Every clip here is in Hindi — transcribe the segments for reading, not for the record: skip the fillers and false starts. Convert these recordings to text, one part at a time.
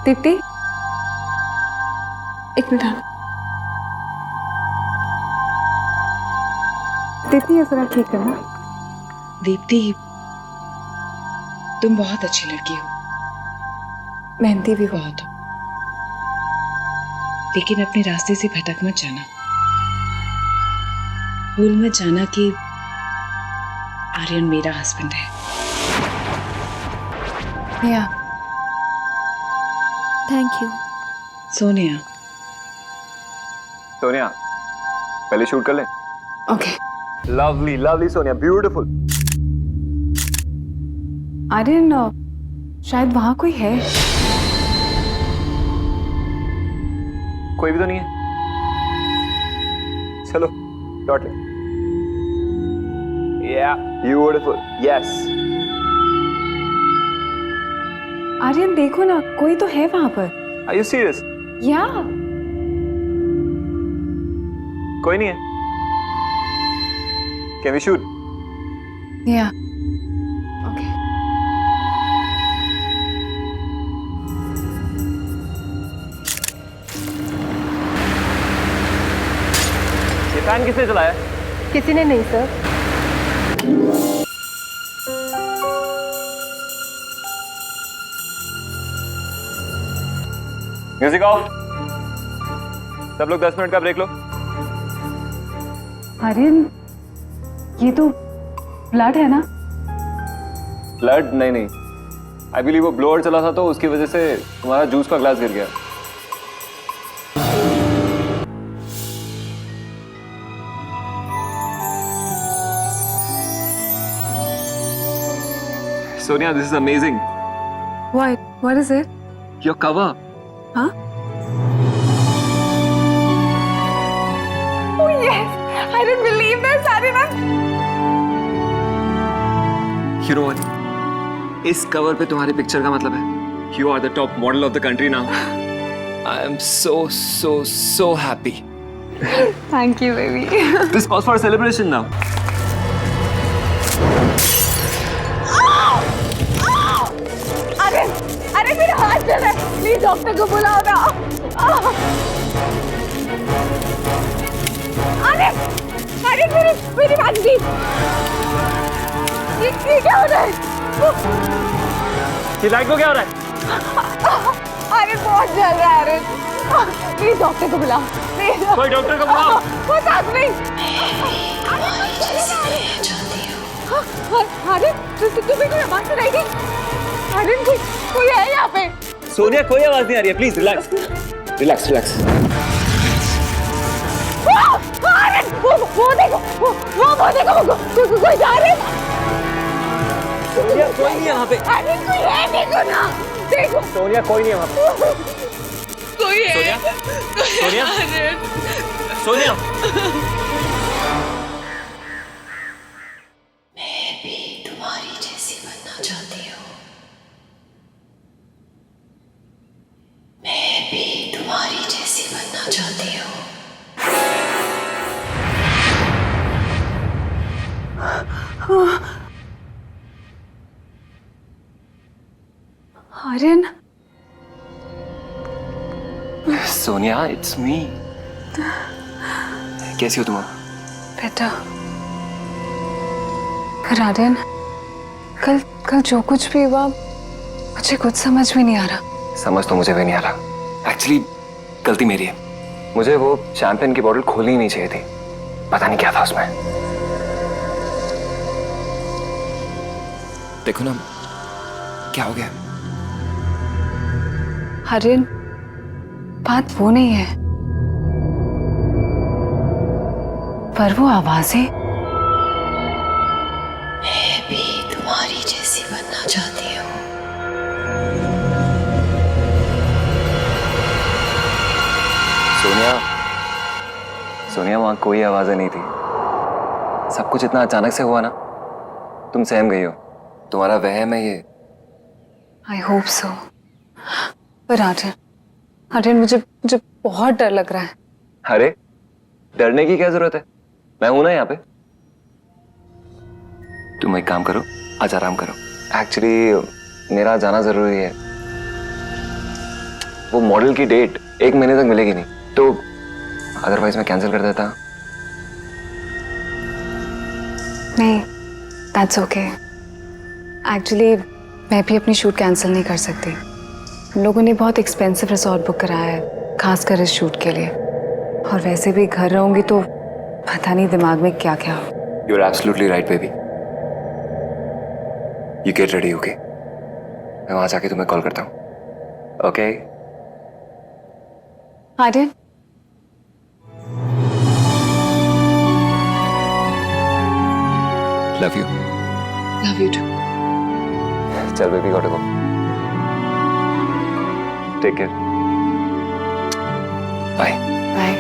दीप्ति, एक मिनट। दीप्ति ये जरा ठीक करना। दीप्ति, तुम बहुत अच्छी लड़की हो, मेहनती भी हो। बहुत हो, लेकिन अपने रास्ते से भटक मत जाना। भूल मत जाना कि आर्यन मेरा हस्बैंड है। या थैंक यू। सोनिया, सोनिया पहले शूट कर ले। Okay. Lovely lovely Sonia, beautiful. Aryan, शायद वहां कोई है। कोई भी तो नहीं है। चलो शॉट ले। या ब्यूटीफुल, यस। आर्यन देखो ना, कोई तो है वहां पर। Are you serious? या कोई नहीं है। Can we shoot? या ओके। ये फैन किसने चलाया? किसी ने नहीं सर। Music of. सब लोग 10 मिनट का ब्रेक लो। आर्यन, ये तो ब्लड है ना? ब्लड? नहीं नहीं, आई बिलीव वो ब्लोअर चला था तो उसकी वजह से तुम्हारा जूस का ग्लास गिर गया। Sonia, this is amazing. What is it? Your cover. Huh? Oh yes! I didn't believe this, Aryan. You know what? इस कवर पे तुम्हारी पिक्चर का मतलब है You are the top model of the country now. I am so happy. Thank you, baby. This calls for a celebration now. अरे मेरा हाथ चल रहा है, प्लीज डॉक्टर को बुलाओ ना। अरे मेरी बात दी। ये क्या हो रहा है? ये लाइट को क्या हो रहा है? अरे बहुत जल रहा है। अरे प्लीज डॉक्टर को बुलाओ, प्लीज। कोई डॉक्टर को बुलाओ। वो साथ में। अरे तुम्हें कोई आवाज सुनाई दी? अरे कोई है यहाँ पे? सोनिया, कोई आवाज नहीं आ रही है, प्लीज रिलैक्स रिलैक्स रिलैक्स। अरे वो देखो, वो कोई जा रहे हैं। सोनिया, कोई नहीं यहाँ पे। अरे कोई है, देखो ना, देखो। सोनिया, कोई नहीं है वहाँ पे। कोई है। सोनिया, सोनिया, सोनिया। तुम्हारी जैसी बनना चाहती हूँ। मैं भी तुम्हारी जैसी बनना चाहती हूँ। Aryan, Sonia, it's me. कैसी हो तुम? बेटा। पर आर्यन, कल जो कुछ भी हुआ मुझे कुछ समझ में नहीं आ रहा। समझ तो मुझे भी नहीं आ रहा। एक्चुअली गलती मेरी है। मुझे वो शैंपेन की बोतल खोलनी नहीं चाहिए थी। पता नहीं क्या था उसमें। देखो ना, क्या हो गया? आर्यन, बात वो नहीं है, पर वो आवाजें। मैं भी तुम्हारी जैसी बनना चाहती हूँ। सोनिया, सोनिया, वहां कोई आवाजें नहीं थी। सब कुछ इतना अचानक से हुआ ना, तुम सहम गई हो। तुम्हारा वहम है ये। I hope so. पर आर्यन, मुझे बहुत डर लग रहा है। अरे डरने की क्या जरूरत है? मैं हूं ना यहाँ पे। तुम एक काम करो, आज आराम करो। एक्चुअली मेरा जाना जरूरी है। वो मॉडल की डेट 1 महीने तक मिलेगी नहीं, तो अदरवाइज मैं कैंसिल कर देता। नहीं, दैट्स ओके। एक्चुअली मैं भी अपनी शूट कैंसिल नहीं कर सकती। हम लोगों ने बहुत एक्सपेंसिव रिसोर्ट बुक कराया है खासकर इस शूट के लिए, और वैसे भी घर रहूंगी तो पता नहीं दिमाग में क्या क्या हो। You're absolutely right, baby. You get ready, okay? मैं वहां जाके तुम्हें कॉल करता हूँ, okay? Aryan, Love you. Love you too. चल baby, gotta go. Take care. Bye. Bye.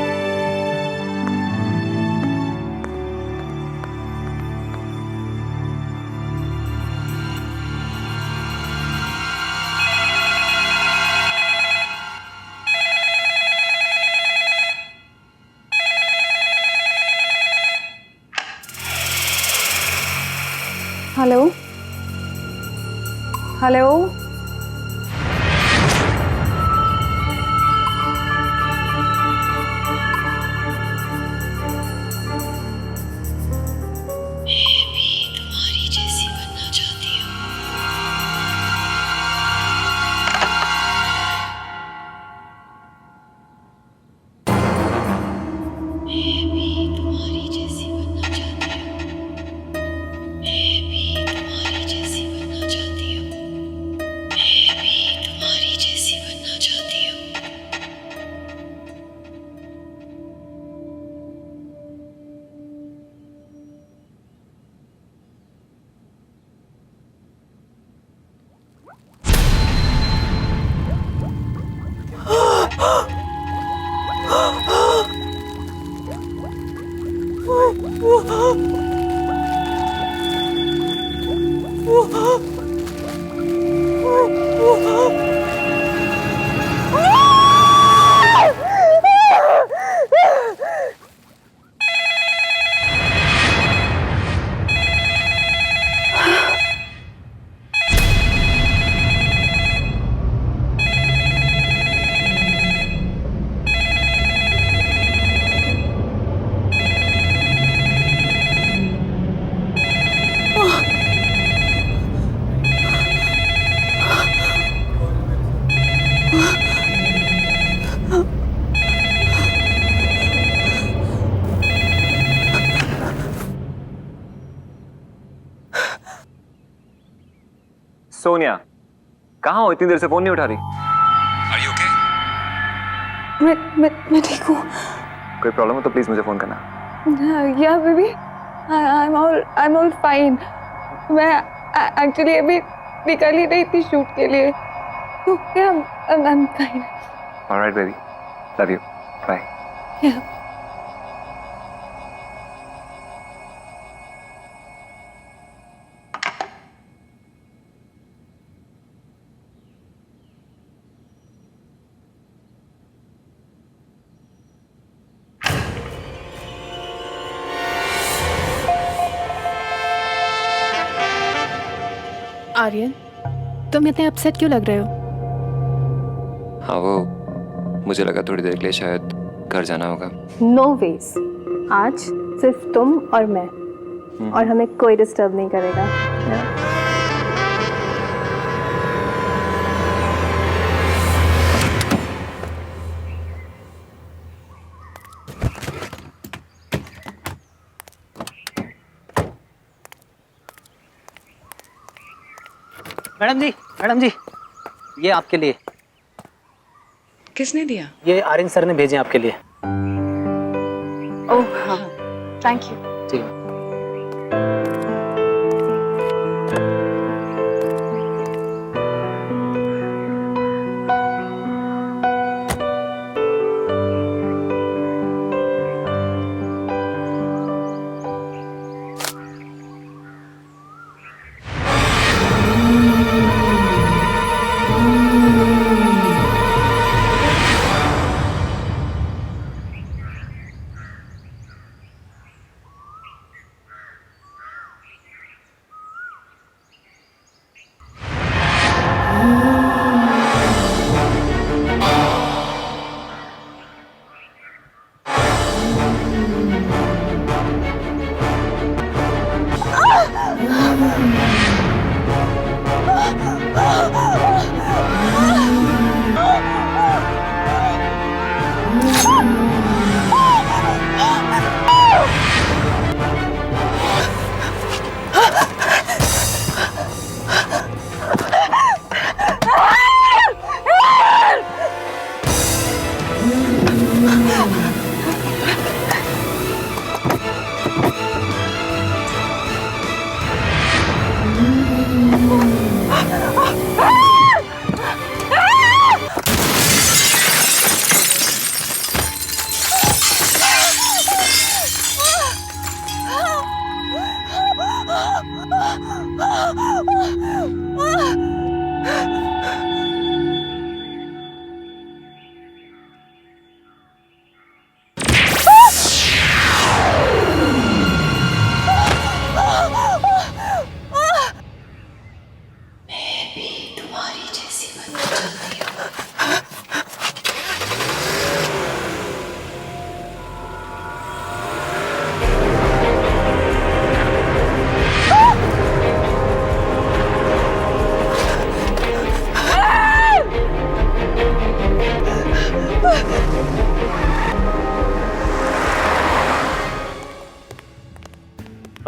Hello hello, Sonia, कहाँ हो? इतनी देर से फोन नहीं उठा रही। Are you okay? मैं ठीक हूँ। कोई प्रॉब्लम हो तो प्लीज मुझे फोन करना। या बेबी, I'm all fine। मैं एक्चुअली अभी निकल ही रही थी शूट के लिए, तो I'm fine। Alright baby, love you, bye। Yeah। Aryan, तुम इतने अपसेट क्यों लग रहे हो? हाँ, वो मुझे लगा थोड़ी देर के लिए शायद घर जाना होगा। नो वेज, आज सिर्फ तुम और मैं, और हमें कोई डिस्टर्ब नहीं करेगा। मैडम जी, ये आपके लिए। किसने दिया? ये आर्यन सर ने भेजे आपके लिए। ओह हाँ, थैंक यू। जी।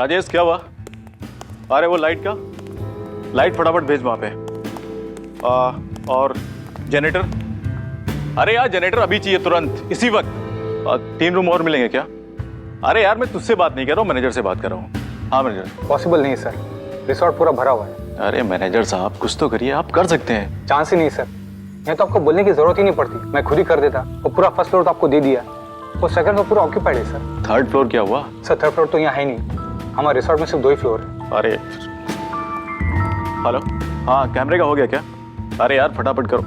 राजेश क्या हुआ? अरे वो लाइट फटाफट भेज वहां पे। और जनरेटर, अरे यार जनरेटर अभी चाहिए तुरंत, इसी वक्त। 3 रूम और मिलेंगे क्या? अरे यार मैं तुझसे बात नहीं कर रहा हूँ, मैनेजर से बात कर रहा हूँ। हाँ मैनेजर। पॉसिबल नहीं सर, रिसोर्ट पूरा भरा हुआ है। अरे मैनेजर साहब कुछ तो करिए, आप कर सकते हैं। चांस ही नहीं सर, ये तो आपको बोलने की जरूरत ही नहीं पड़ती, मैं खुद ही कर देता। वो पूरा फर्स्ट फ्लोर तो आपको दे दिया, वो सेकंड फ्लोर पूरा ऑक्यूपाइड है सर। 3rd फ्लोर क्या हुआ? सर 3rd फ्लोर तो यहाँ है नहीं, हमारे रिसोर्ट में सिर्फ 2 ही फ्लोर है। अरे हेलो, हाँ कैमरे का हो गया क्या? अरे यार फटाफट करो।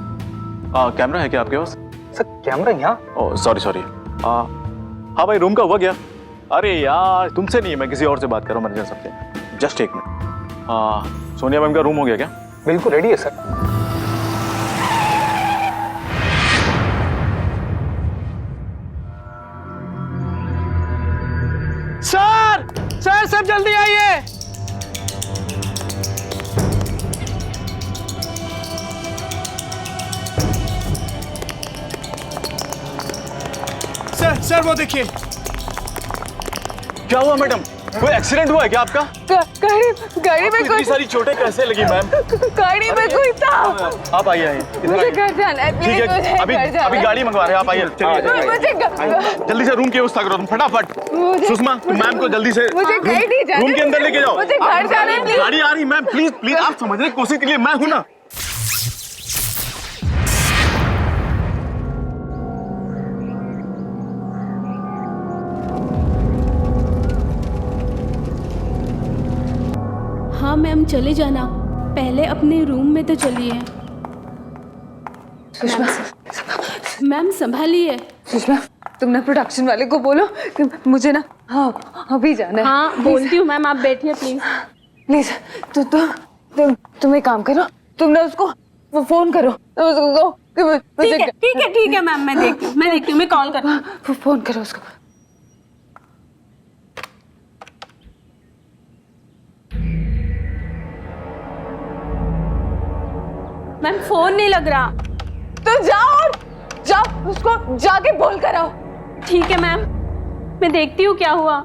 हाँ कैमरा है क्या आपके पास? सर कैमरा यहाँ? Oh sorry. हाँ भाई रूम का हुआ क्या? अरे यार तुमसे नहीं, मैं किसी और से बात कर रहा हूँ मैनेजर साहब से। Just 1 minute. हाँ सोनिया मैम का रूम हो गया क्या? बिल्कुल रेडी है सर। सर सब जल्दी आइए। सर वो देखिए। क्या हुआ मैडम? कोई एक्सीडेंट हुआ है क्या आपका? गाड़ी में इतनी सारी चोटें कैसे लगी मैम? गाड़ी में कोई था। आप आइए मुझे घर जाना है, ठीक प्लीज मुझे है, अभी घर जाना अभी है। गाड़ी मंगवा रहे हैं, आप आइए। चलिए मुझे जल्दी से रूम की व्यवस्था करो तुम, फटाफट। सुषमा तुम मैम को जल्दी से मुझे कहीं नहीं जाना, रूम के अंदर लेके जाओ। मुझे घर जाना है, प्लीज। गाड़ी आ रही मैम, प्लीज आप समझने की कोशिश कीजिए, मैं हूं ना। हाँ मैम चले जाना, पहले अपने रूम में तो चलिए। सुषमा, मैम संभालिए। सुषमा तुम ना प्रोडक्शन वाले को बोलो कि मुझे ना हाँ अभी जाना है। हाँ बोलती हूँ मैम, आप बैठिए प्लीज। प्लीज तुम एक काम करो, तुम ना उसको वो फोन करो, उसको कहो कि मुझे ठीक है मैम, मैं देखती हूँ, मैं कॉल करती हूँ। फोन करो उसको। मैम फोन नहीं लग रहा। तो जाओ उसको जाके बोल कर आओ। ठीक है मैम, मैं देखती हूँ क्या हुआ।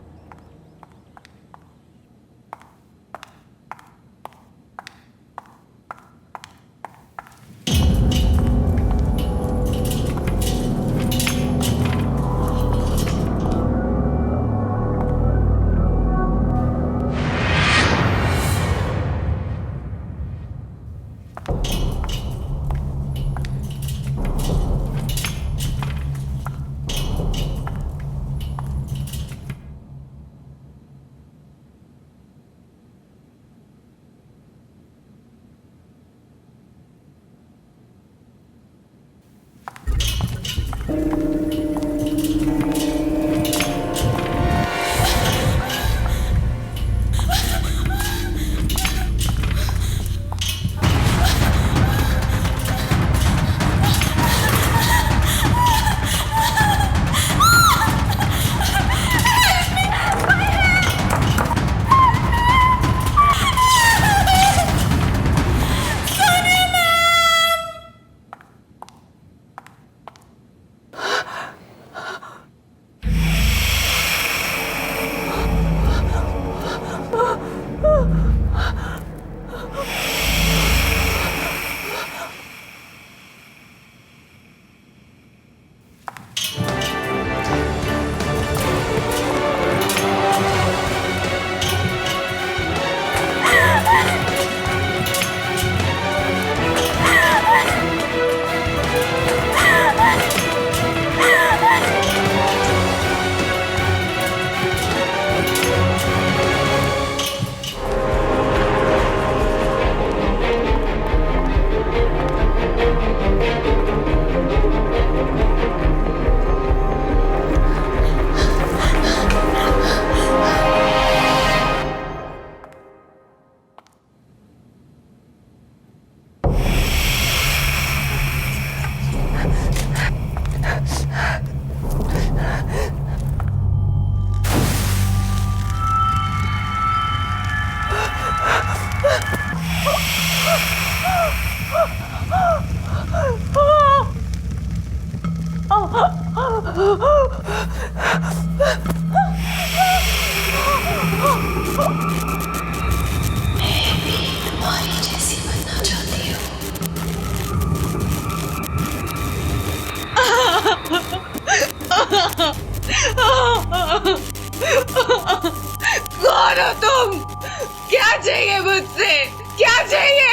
क्या चाहिए मुझसे? क्या चाहिए?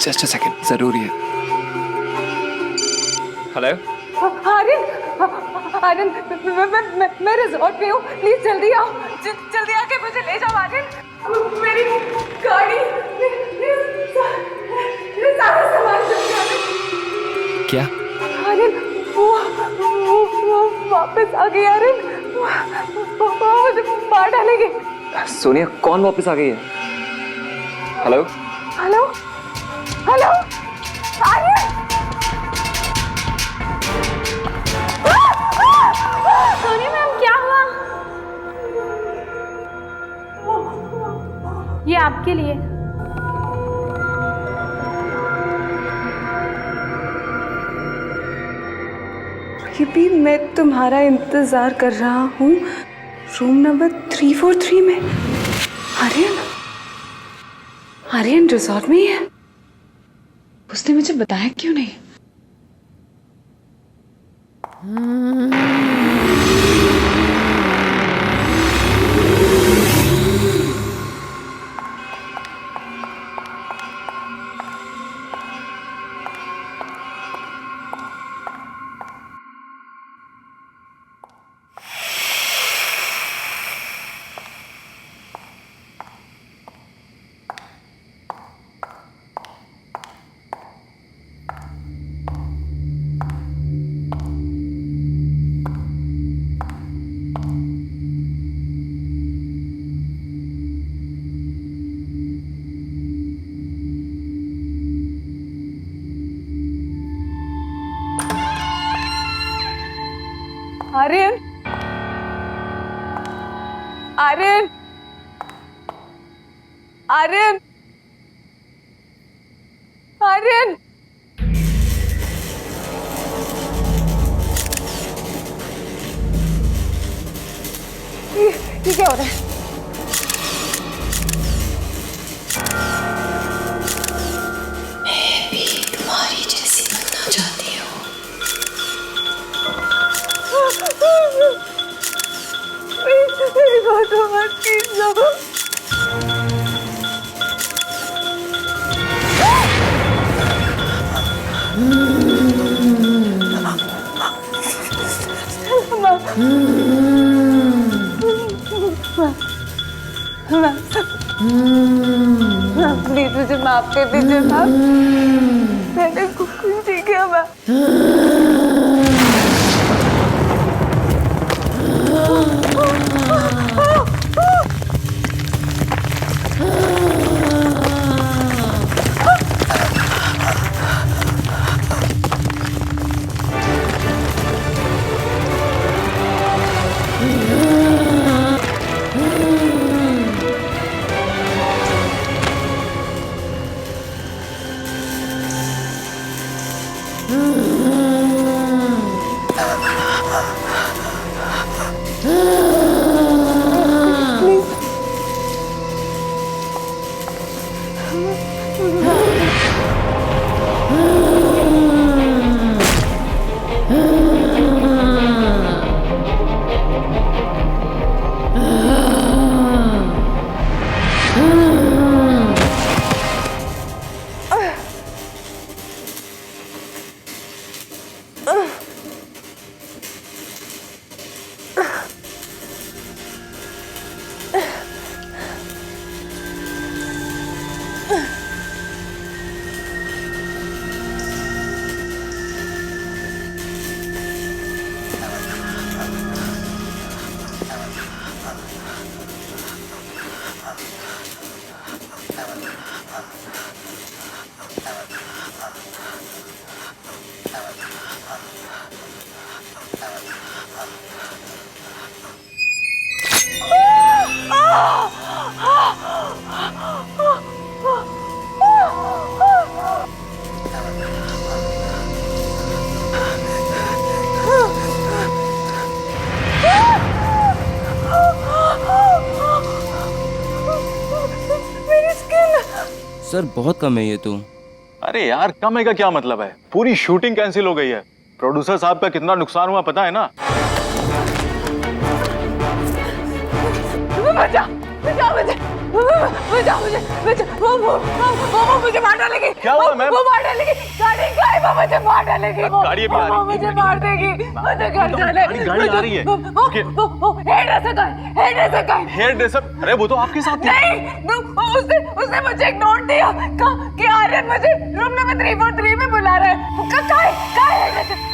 जस्ट अ सेकंड, जरूरी है। हेलो। आर्यन, मैं रिजॉर्ट पे हूँ, प्लीज जल्दी आओ, जल्दी आके मुझे ले जाओ आर्यन। मेरी गाड़ी, मेरे सारा सामान जल्दी आने। क्या? आर्यन, वो वापस आ गई आर्यन, वो मुझे मार डालेंगे। सोनिया, कौन वापस आ गई है? Hello hello hello Aryan, Sonia ma'am, क्या हुआ? ये आपके लिए। ये भी मैं तुम्हारा इंतजार कर रहा हूँ रूम नंबर 343 में। आर्यन, आर्यन रिजॉर्ट में ही है। उसने मुझे बताया क्यों नहीं? आर्यन, आर्यन, आर्यन, आर्यन, ये क्या हो रहा है? मैं भी तुम्हारी जैसी बनना चाहती हूँ। मेरी बात मत कीजिए। प्लीज मुझे माफ कर दीजिए मैम, मैंने कुछ नहीं किया मैम। सर बहुत कम है ये तो। अरे यार कम है का क्या मतलब है, पूरी शूटिंग कैंसिल हो गई है। प्रोड्यूसर साहब का कितना नुकसान हुआ पता है ना। बचा, बचा मुझे, बचा मुझे, बचा, वो मुझे मार डालेगी। क्या हुआ मैम? वो मार डालेगी, गाड़ी का है, वो मुझे मार डालेगी। गाड़ी अभी आ रही है। मुझे मार देगी, मुझे घर जाने। गाड़ी आ रही है। हेयर ड्रेसर का है, हेयर ड्रेसर का है। Hairdresser? अरे वो तो आपके साथ थी। नहीं, उसने मुझे एक नोट दिया कि आर्यन मुझे रूम नंबर 343 में बुला रहा है। कहाँ है?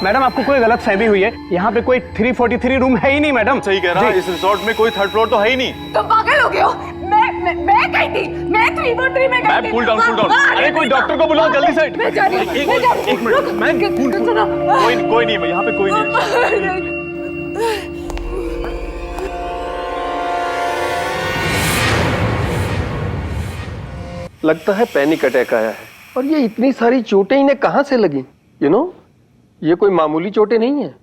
मैडम आपको कोई गलत फहमी हुई है, यहाँ पे कोई 343 रूम है ही नहीं मैडम। सही कह रहा है, इस रिसोर्ट में कोई थर्ड फ्लोर तो है ही नहीं। तुम पागल हो गए हो? मैं गई थी, मैं 343 में गई थी। Cool down, cool down. अरे कोई डॉक्टर को बुलाओ जल्दी से। मैं जा रही हूँ। एक मिनट मैम, कोई नहीं है यहाँ पे, कोई नहीं। लगता है पैनिक अटैक आया है। और ये इतनी सारी चोटें इन्हें कहाँ से लगी? ये कोई मामूली चोटें नहीं है।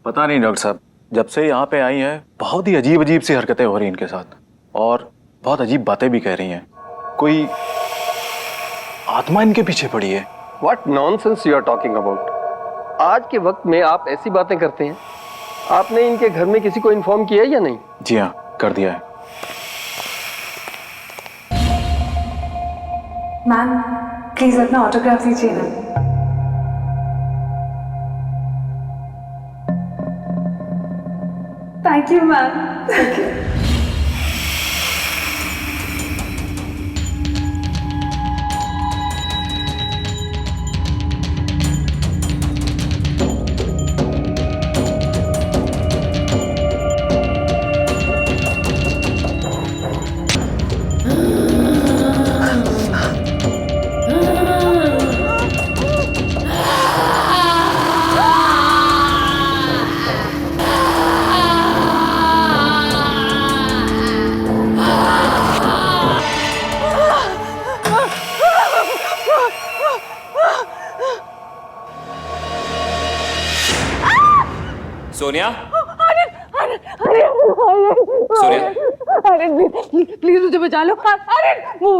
पता नहीं डॉक्टर साहब, जब से यहाँ पे आई हैं बहुत ही अजीब अजीब सी हरकतें हो रही हैं इनके साथ, और बहुत अजीब बातें भी कह रही हैं। कोई आत्मा इनके पीछे पड़ी है। What nonsense you are talking about? आज के वक्त में आप ऐसी बातें करते हैं? आपने इनके घर में किसी को इन्फॉर्म किया या नहीं? जी हाँ, कर दिया है। मैम प्लीज अपना ऑटोग्राफ दीजिए ना। Thank you ma'am. Thank you. Sonia, अरे प्लीज मुझे बचा लो। अरे वो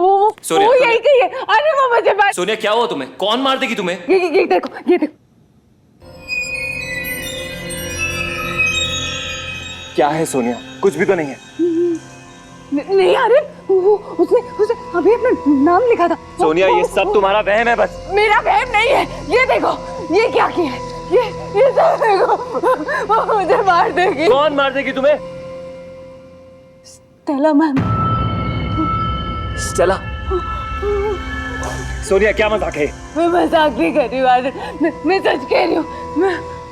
सोनिया, यही कही है। अरे वो मुझे सोनिया क्या हुआ तुम्हें? कौन मार देगी तुम्हें? ये देखो, ये देखो। क्या है सोनिया? कुछ भी तो नहीं है। नहीं अरे उसने अभी अपना नाम लिखा था। सोनिया ये सब तुम्हारा वहम है बस। मेरा वहम नहीं है। ये देखो, ये क्या किया है? ये सब देखो, वो मुझे मार देगी। कौन मार देगी तुम्हें? Stella ma'am. स्टेला? सोनिया क्या मजाक है? मैं मजाक नहीं कर रही हूँ, मैं सच कह रही हूँ।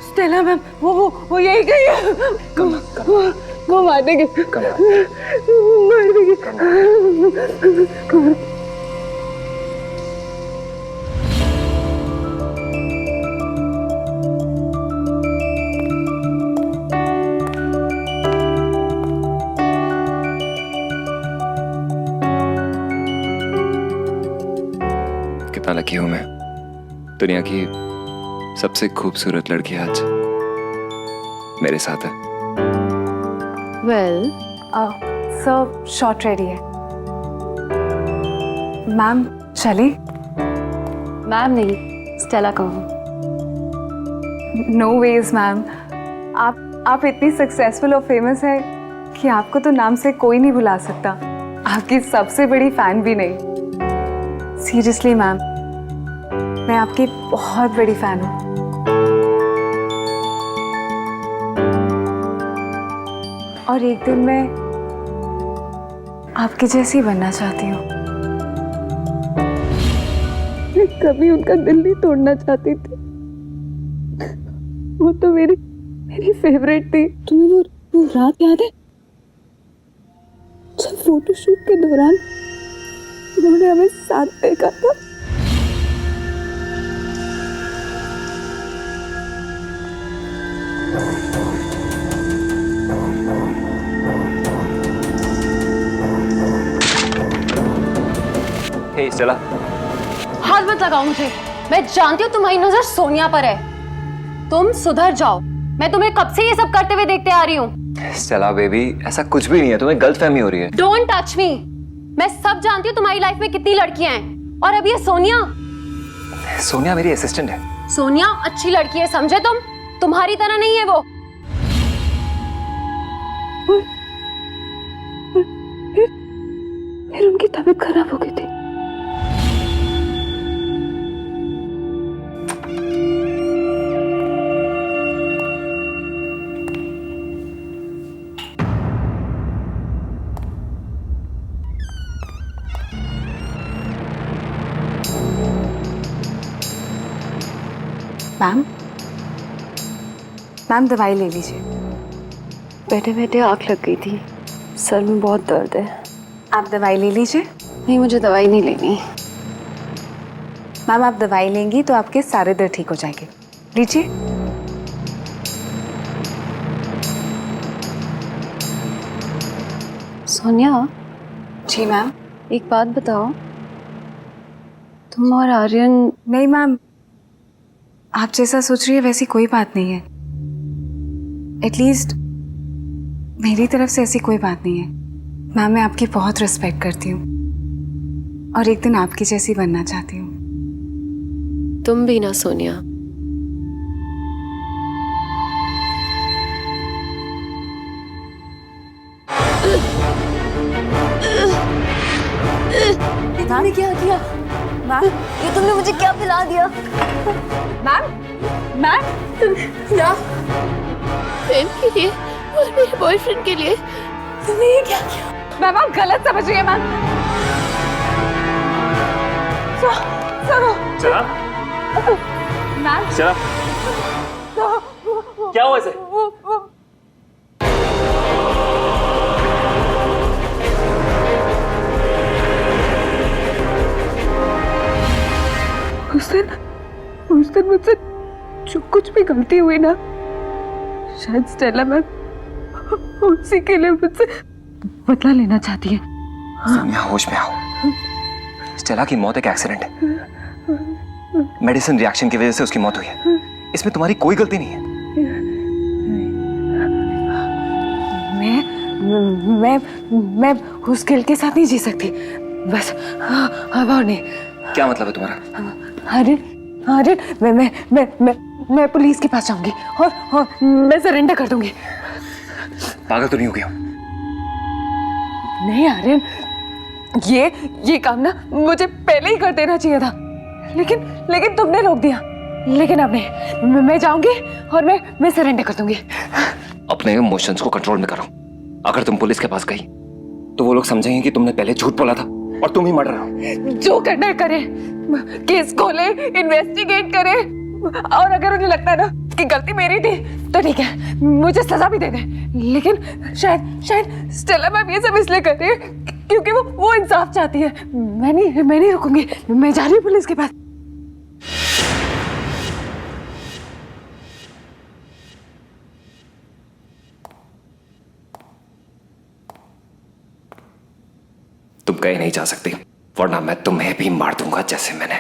स्टेला मैम वो यही गई है। वो मार देगी, मार देगी। कितना लकी हूं मैं, दुनिया की सबसे खूबसूरत लड़की आज मेरे साथ है। वेल सर शॉर्ट रेडी है। मैम चले? मैम नहीं, स्टेला कहूँ। नो वेज मैम, आप इतनी सक्सेसफुल और फेमस है कि आपको तो नाम से कोई नहीं भुला सकता। आपकी सबसे बड़ी फैन भी नहीं। सीरियसली मैम, मैं आपकी बहुत बड़ी फैन हूँ। और एक दिन मैं आपकी जैसी बनना चाहती हूँ। मैं कभी उनका दिल नहीं तोड़ना चाहती थी। वो तो मेरी फेवरेट थी। तुम्हें वो रात याद है जब फोटोशूट के दौरान उन्होंने हमें साथ देखा था? हे स्टेला, हाथ मत लगाओ मुझे। मैं जानती हूँ तुम्हारी नजर सोनिया पर है। तुम सुधर जाओ। मैं तुम्हें कब से ये सब करते हुए देखते आ रही हूँ। स्टेला बेबी, ऐसा कुछ भी नहीं है, तुम्हें गलतफहमी हो रही है। Don't touch me. मैं सब जानती हूँ तुम्हारी लाइफ में कितनी लड़कियां हैं, और अब ये सोनिया। सोनिया मेरी असिस्टेंट है। सोनिया अच्छी लड़की है, समझे तुम? तुम्हारी तरह नहीं है वो। फिर उनकी तबीयत खराब हो गई थी। मैम दवाई ले लीजिए। बैठे बैठे आँख लग गई थी, सर में बहुत दर्द है। आप दवाई ले लीजिए। नहीं, मुझे दवाई नहीं लेनी। मैम आप दवाई लेंगी तो आपके सारे दर्द ठीक हो जाएंगे। लीजिए। सोनिया, जी मैम। एक बात बताओ, तुम और आर्यन? नहीं मैम, आप जैसा सोच रही है वैसी कोई बात नहीं है। एटलीस्ट मेरी तरफ से ऐसी कोई बात नहीं है। मैम मैं आपकी बहुत रिस्पेक्ट करती हूँ और एक दिन आपकी जैसी बनना चाहती हूँ। तुम भी ना सोनिया। तुमने क्या किया? मैम, ये तुमने मुझे क्या पिला दिया? मैम क्या? प्रेम के लिए और मेरे बॉयफ्रेंड के लिए तुमने ये क्या किया? मैम आप गलत समझ रही है मैम। चला मैम चला, क्या हुआ इसे? उस दिन मुझसे जो कुछ भी गलती हुई ना, शायद स्टेला मैम उसी के लिए मुझसे बदला लेना चाहती है। सोनिया होश में आओ। स्टेला की मौत एक एक्सीडेंट है। मेडिसिन रिएक्शन की वजह से उसकी मौत हुई है। इसमें तुम्हारी कोई गलती नहीं है। मैं उस गिल्ट के साथ नहीं जी सकती। बस अब और नहीं। क्या मतलब है तुम्हारा? आर्यन, मैं पुलिस के पास जाऊंगी और मैं सरेंडर कर दूंगी। पागल तो नहीं हो गया? नहीं आर्यन, ये काम ना मुझे पहले ही कर देना चाहिए था, लेकिन तुमने रोक दिया। लेकिन अब नहीं, मैं जाऊंगी और मैं सरेंडर कर दूंगी। अपने इमोशंस को कंट्रोल में करो। अगर तुम पुलिस के पास गई तो वो लोग समझेंगे कि तुमने पहले झूठ बोला था और तुम ही मर्डर हो। जो करना है करे, केस खोले, इन्वेस्टिगेट करे, और अगर उन्हें लगता है ना कि गलती मेरी थी तो ठीक है, मुझे सजा भी दे दे। लेकिन शायद स्टेला मैम ये सब इसलिए कर रही है क्योंकि वो इंसाफ चाहती है। मैं नहीं रुकूंगी। मैं जा रही हूँ पुलिस के पास। तुम कहीं नहीं जा सकती, वरना मैं तुम्हें भी मार दूंगा जैसे मैंने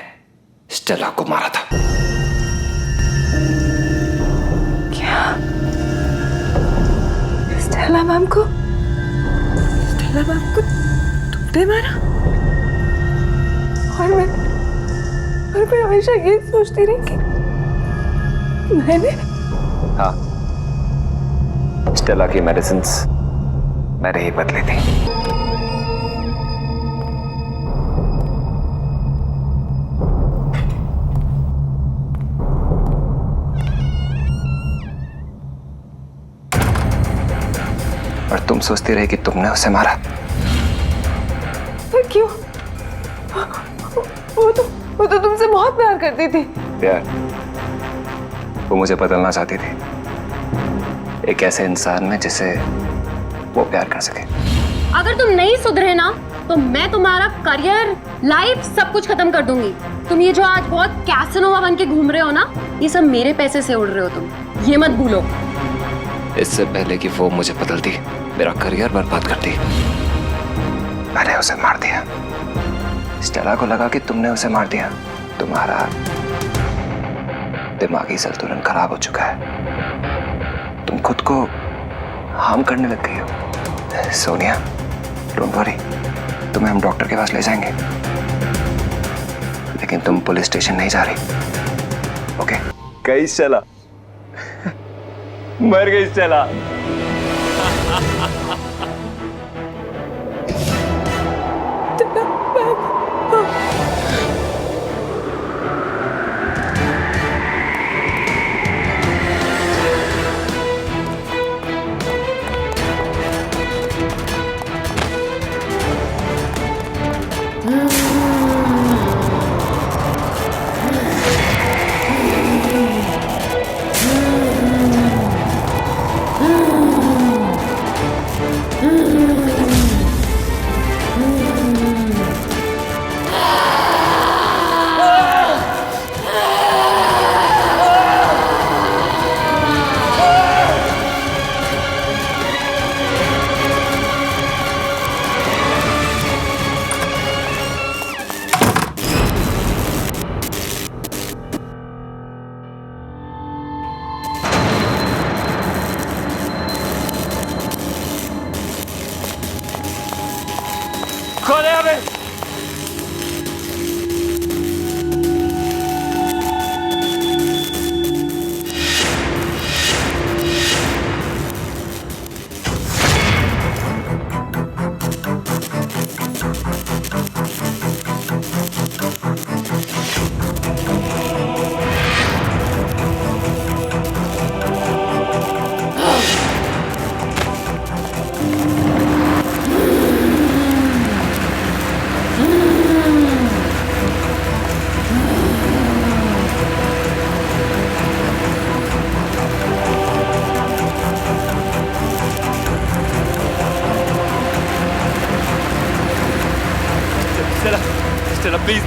स्टेला को मारा था। क्या? स्टेला स्टेला मैम को तुमने मारा? और मैं हमेशा ये सोचती रही कि मैंने। हाँ, स्टेला की मेडिसिन्स मैंने ही बदली थी। और तुम सोचती रही कि तुमने उसे मारा। पर क्यों? वो तो तुमसे बहुत प्यार करती थी। प्यार? वो मुझे बदलना चाहती थी, एक ऐसे इंसान में जिसे वो प्यार कर सके। अगर तुम नहीं सुधरे ना तो मैं तुम्हारा करियर, लाइफ सब कुछ खत्म कर दूंगी। तुम ये जो आज बहुत कैसनोवा बन के घूम रहे हो ना, ये सब मेरे पैसे से उड़ रहे हो तुम, ये मत भूलो। इससे पहले कि वो मुझे बदलती, मेरा करियर बर्बाद करती, मैंने उसे मार दिया। स्टेला को लगा कि तुमने उसे मार दिया। तुम्हारा दिमागी संतुलन खराब हो चुका है, तुम खुद को हार्म करने लग गई हो। सोनिया, डोंट वरी, तुम्हें हम डॉक्टर के पास ले जाएंगे, लेकिन तुम पुलिस स्टेशन नहीं जा रही, ओके? गई स्टेला, मर गई स्टेला। खोले हमें। स्टेला प्लीज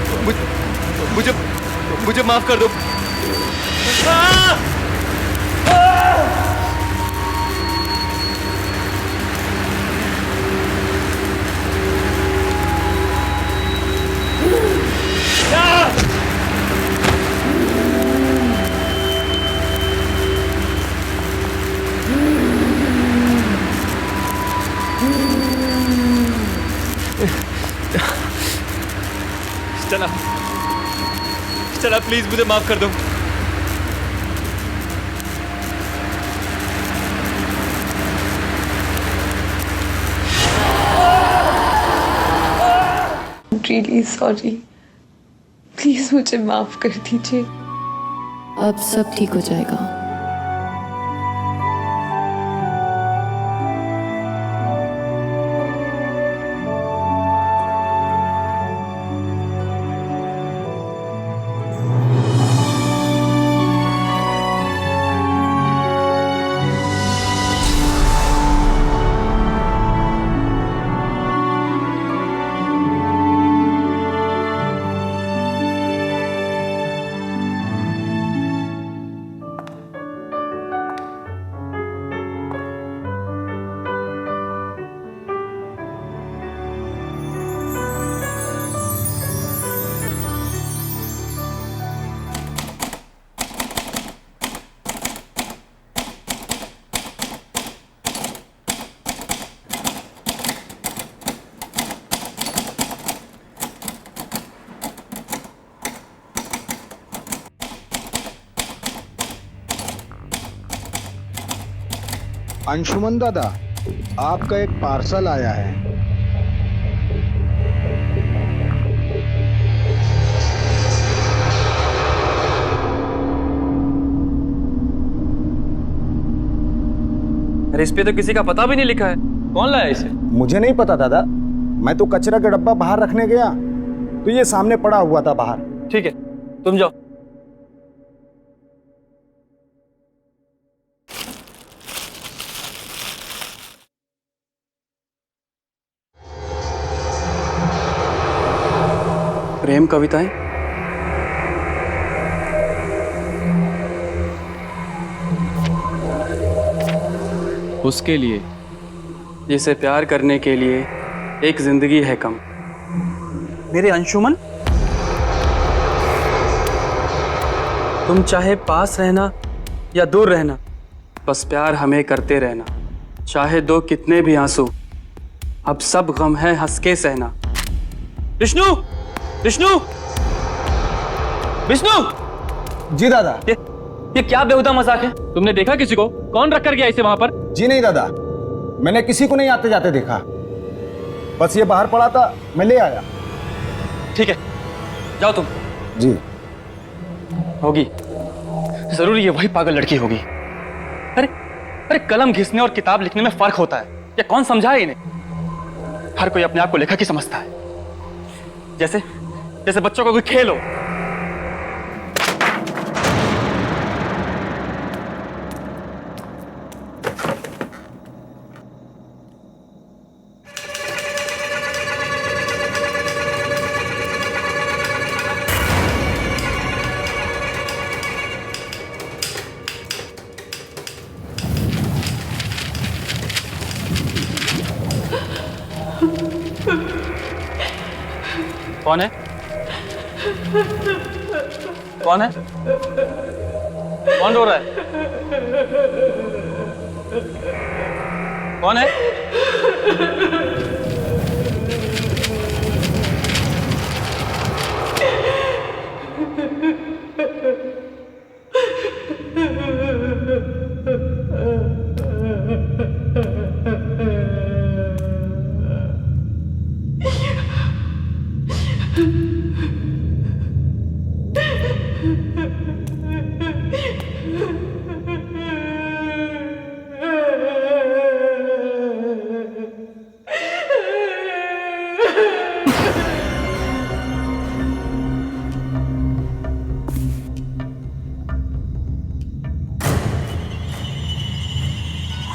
मुझे माफ कर दो। स्टेला, स्टेला प्लीज मुझे माफ कर दो। रियली सॉरी, प्लीज मुझे माफ कर दीजिए। अब सब ठीक हो जाएगा। अंशुमन दादा, आपका एक पार्सल आया है। अरे इस पे तो किसी का पता भी नहीं लिखा है, कौन लाया इसे? मुझे नहीं पता दादा, मैं तो कचरा का डब्बा बाहर रखने गया तो ये सामने पड़ा हुआ था बाहर। ठीक है, तुम जाओ। प्रेम कविताएं? उसके लिए जिसे प्यार करने के लिए एक जिंदगी है कम। मेरे अंशुमन, तुम चाहे पास रहना या दूर रहना, बस प्यार हमें करते रहना। चाहे दो कितने भी आंसू, अब सब गम है हंस के सहना। विष्णु, विष्णु, विष्णु! जी दादा। ये क्या बेहुदा मजाक है? तुमने देखा किसी को? कौन रख कर गया इसे वहां पर? जी नहीं दादा, मैंने किसी को नहीं आते जाते देखा, बस ये बाहर पड़ा था, मैं ले आया। ठीक है, जाओ तुम। जी। होगी, जरूर ये वही पागल लड़की होगी। अरे अरे, कलम घिसने और किताब लिखने में फर्क होता है, ये कौन समझाए इन्हें? हर कोई अपने आप को लेखक ही समझता है, जैसे जैसे बच्चों को कोई खेल हो। कौन है? कौन है? कौन रो रहा है? कौन है?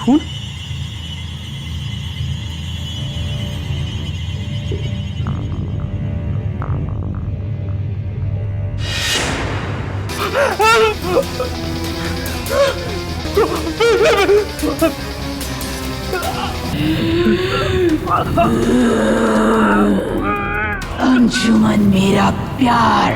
खून? अंशुमन मेरा प्यार।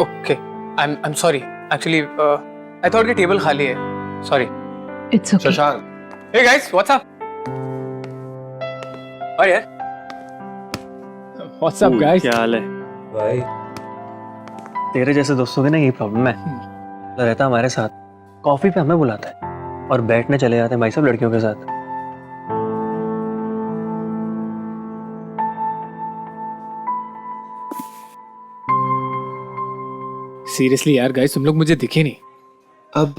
Okay, I'm sorry. Actually, I thought कि टेबल खाली है. Sorry. It's okay. Shashank. Hey guys, what's up? और यार. What's up guys? क्या हाल है भाई? तेरे जैसे दोस्तों की ना ये प्रॉब्लम है। रहता हमारे साथ, कॉफी पे हमें बुलाता है और बैठने चले जाते हैं भाई सब लड़कियों के साथ। सीरियसली यार गाइस, तुम लोग मुझे दिखे नहीं। अब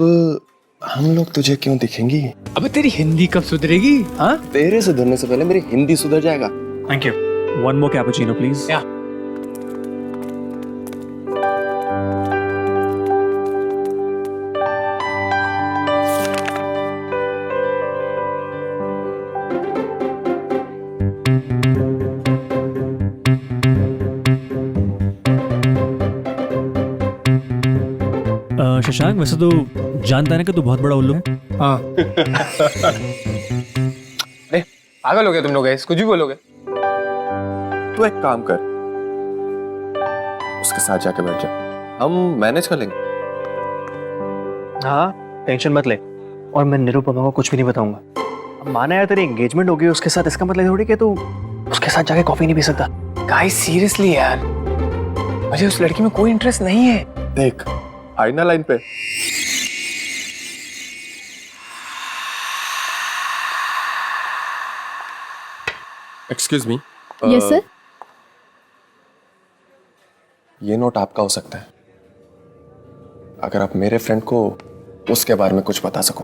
हम लोग तुझे क्यों दिखेंगी? अबे तेरी हिंदी कब सुधरेगी? हाँ? तेरे सुधरने से पहले मेरी हिंदी सुधर जाएगा। Thank you. One more cappuccino please. या। शशांक, वैसे तो जानता है ना कि तू बहुत बड़ा उल्लू है। हाँ। अरे पागल हो गए तुम लोग, ऐसे कुछ भी बोलोगे। तू एक काम कर, उसके साथ जाके बैठ जा, हम मैनेज कर लेंगे। हाँ, टेंशन मत ले, और मैं निरुपमा को कुछ भी नहीं बताऊंगा। अब माना यार तेरी एंगेजमेंट हो गई उसके साथ, इसका मतलब थोड़ी कि तू उसके साथ जाके कॉफी नहीं पी सकता। गाइस सीरियसली यार, मुझे उस लड़की में कोई इंटरेस्ट नहीं है। देख आई ना लाइन पे। Excuse me. Yes sir. ये नोट आपका हो सकता है, अगर आप मेरे फ्रेंड को उसके बारे में कुछ बता सको।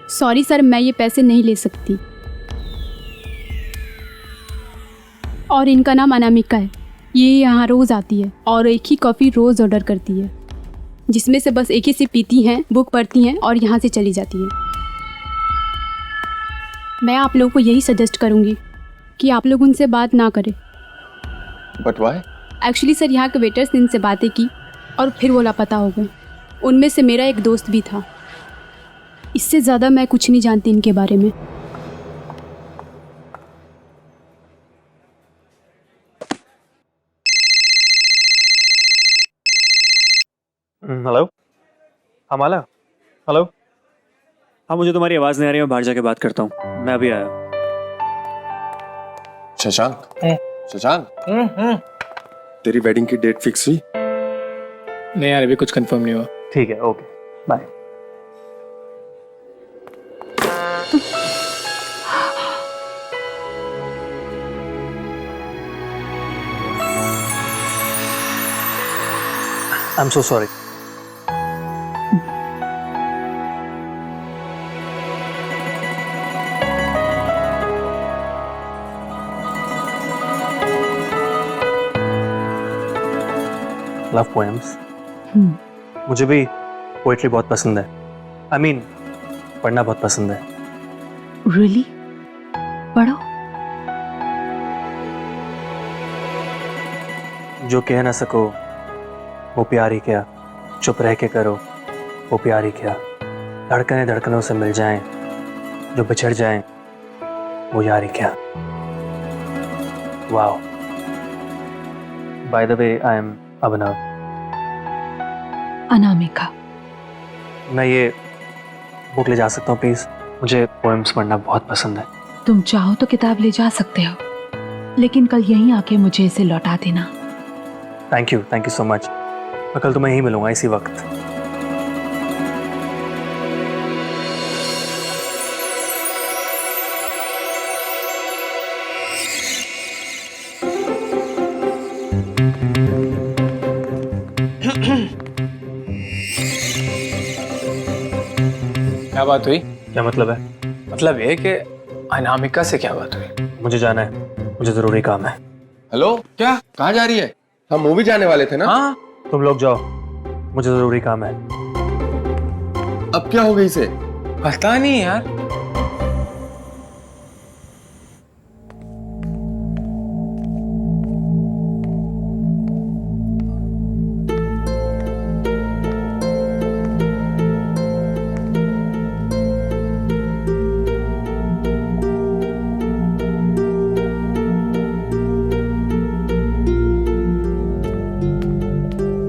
सॉरी सर, मैं ये पैसे नहीं ले सकती। और इनका नाम अनामिका है। ये यहाँ रोज़ आती है और एक ही कॉफ़ी रोज़ ऑर्डर करती है, जिसमें से बस एक ही सिप पीती हैं, बुक पढ़ती हैं और यहाँ से चली जाती है। मैं आप लोगों को यही सजेस्ट करूँगी कि आप लोग उनसे बात ना करें। But why? एक्चुअली सर, यहाँ के वेटर्स ने इनसे बातें की और फिर वो लापता हो गए। उनमें से मेरा एक दोस्त भी था। इससे ज़्यादा मैं कुछ नहीं जानती इनके बारे में। हेलो, हाँ माला। हेलो। हाँ, मुझे तुम्हारी आवाज़ नहीं आ रही है, मैं बाहर जाके बात करता हूँ। मैं अभी आया। शशांक, शशांक, तेरी वेडिंग की डेट फिक्स हुई? नहीं यार, अभी कुछ कंफर्म नहीं हुआ। ठीक है, okay, bye. I am so sorry. Love poems. मुझे भी पोएट्री बहुत पसंद है। आई मीन पढ़ना बहुत पसंद है। रियली? पढ़ो। जो कह ना सको वो प्यार ही क्या, चुप रह के करो वो प्यार ही क्या, धड़कने धड़कनों से मिल जाएं, जो बिछड़ जाएं वो यार ही क्या। Wow. By the way, I am Abhinav. Anamika. मैं ये बुक ले जा सकता हूँ प्लीज? मुझे पोएम्स पढ़ना बहुत पसंद है। तुम चाहो तो किताब ले जा सकते हो, लेकिन कल यहीं आके मुझे इसे लौटा देना। Thank you so much. मैं कल तुम्हें यहीं मिलूंगा इसी वक्त। क्या बात हुई? क्या मतलब है? मतलब ये कि अनामिका से क्या बात हुई? मुझे जाना है, मुझे जरूरी काम है। हेलो, क्या कहाँ जा रही है? हम मूवी जाने वाले थे ना? हाँ, तुम लोग जाओ, मुझे जरूरी काम है। अब क्या हो गई इसे? पता नहीं यार।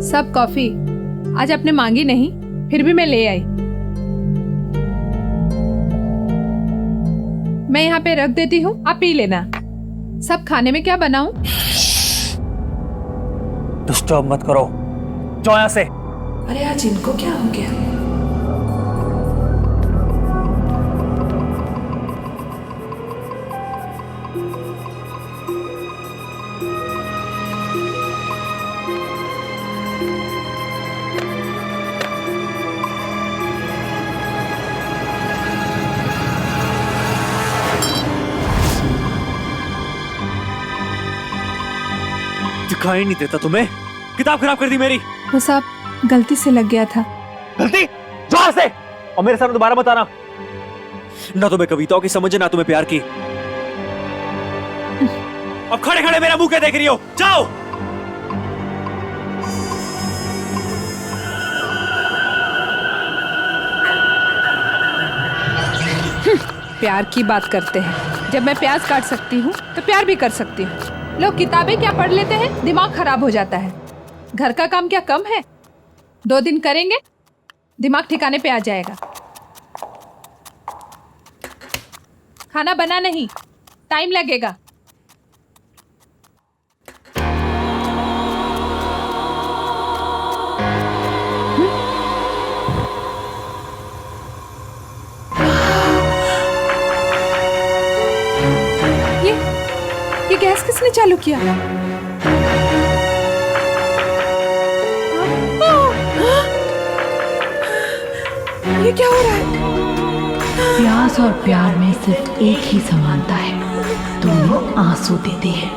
सब कॉफी आज आपने मांगी नहीं, फिर भी मैं ले आई। मैं यहाँ पे रख देती हूँ, आप पी लेना। सब खाने में क्या बनाऊं? डिस्टर्ब मत करो, जाओ यहाँ से। अरे आज इनको क्या हो गया? दिखाई नहीं देता तुम्हें? किताब खराब कर दी मेरी। वो सब गलती से लग गया था। गलती? जोर से! और मेरे सामने दोबारा मत आना। ना तुम्हें कविताओं की समझ है, ना तुम्हें प्यार की। अब खड़े खड़े मेरा मुंह क्या देख रही हो? जाओ। प्यार की बात करते हैं। जब मैं प्याज काट सकती हूँ तो प्यार भी कर सकती हूँ। लोग किताबें क्या पढ़ लेते हैं, दिमाग खराब हो जाता है। घर का काम क्या कम है? 2 दिन करेंगे, दिमाग ठिकाने पे आ जाएगा। खाना बना नहीं, टाइम लगेगा। ये गैस किसने चालू किया? ये क्या हो रहा है? प्यास और प्यार में सिर्फ एक ही समानता है, दोनों आंसू देते हैं।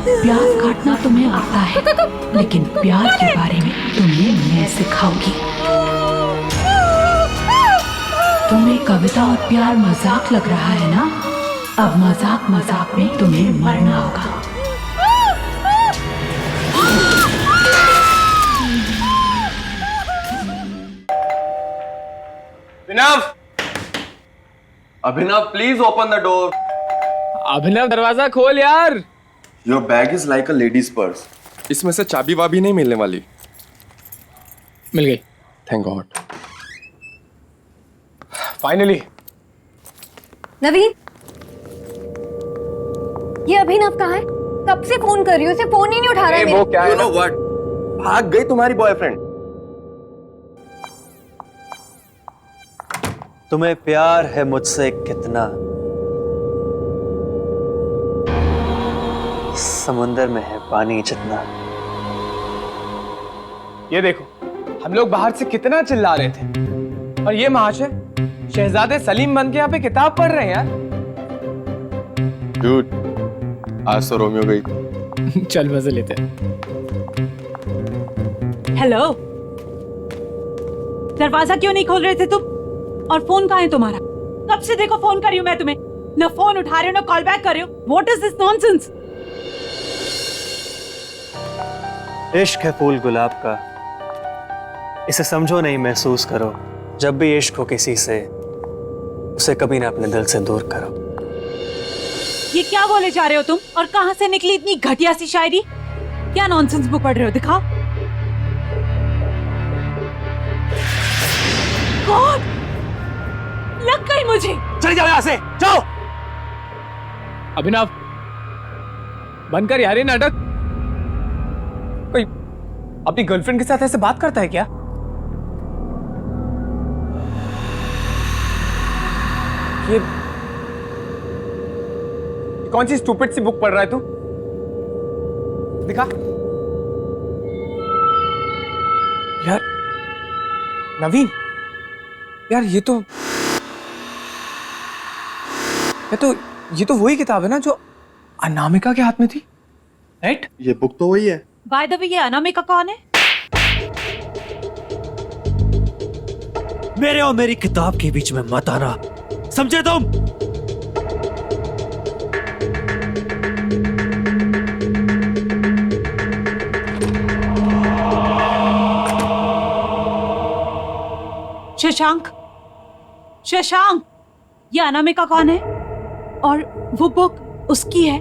प्यास काटना तुम्हें आता है, लेकिन प्यार के बारे में तुम्हें मैं सिखाऊंगी। तुम्हें कविता और प्यार मजाक लग रहा है ना? अब मजाक मजाक में तुम्हें मरना होगा। अभिनव, अभिनव प्लीज ओपन द डोर। अभिनव दरवाजा खोल यार। Your bag is like a ladies purse. इसमें से चाबी वाबी नहीं मिलने वाली। मिल गई, थैंक गॉड। फाइनली। नवीन, ये अभिनव कहाँ है? कब से फोन कर रही हूँ, उसे फोन ही नहीं उठा रहा है। वो क्या है? You know what? भाग गई तुम्हारी बॉयफ्रेंड। तुम्हें प्यार है मुझसे कितना, समुंदर में है पानी जितना। ये देखो, हम लोग बाहर से कितना चिल्ला रहे थे, और ये महाशय शहजादे सलीम बन के यहाँ पे किताब पढ़ रहे हैं यार। Dude, आज तो रोमियो गई। चल मजे लेते हैं। हेलो, दरवाजा क्यों नहीं खोल रहे थे तुम? और फोन कहाँ है तुम्हारा? कब से देखो फोन कर रही हूँ मैं तुम्हें, न फोन उठा रहे हो न कॉल बैक कर रहे हो। What is this nonsense? इश्क है फूल गुलाब का, इसे समझो नहीं महसूस करो। जब भी इश्क हो किसी से, उसे कभी ना अपने दिल से दूर करो। ये क्या बोले जा रहे हो तुम? और कहाँ से निकली इतनी घटिया सी शायरी? क्या नॉनसेंस बुक पढ़ रहे हो? दिखाओ। गॉड, लग गई मुझे। चले जाओ यहाँ से, जाओ। अभिनव, बंद कर यार ये नाटक। कोई अपनी गर्लफ्रेंड के साथ ऐसे बात करता है क्या? ये कौन सी स्टूपिड सी बुक पढ़ रहा है तू? दिखा यार। नवीन यार, ये तो वही किताब है ना जो अनामिका के हाथ में थी, राइट? ये बुक तो वही है। बाय द वे, ये अनामिका कौन है? मेरे और मेरी किताब के बीच में मत आना, समझे तुम? शशांक, शशांक, ये अनामिका कौन है? और वो बुक उसकी है?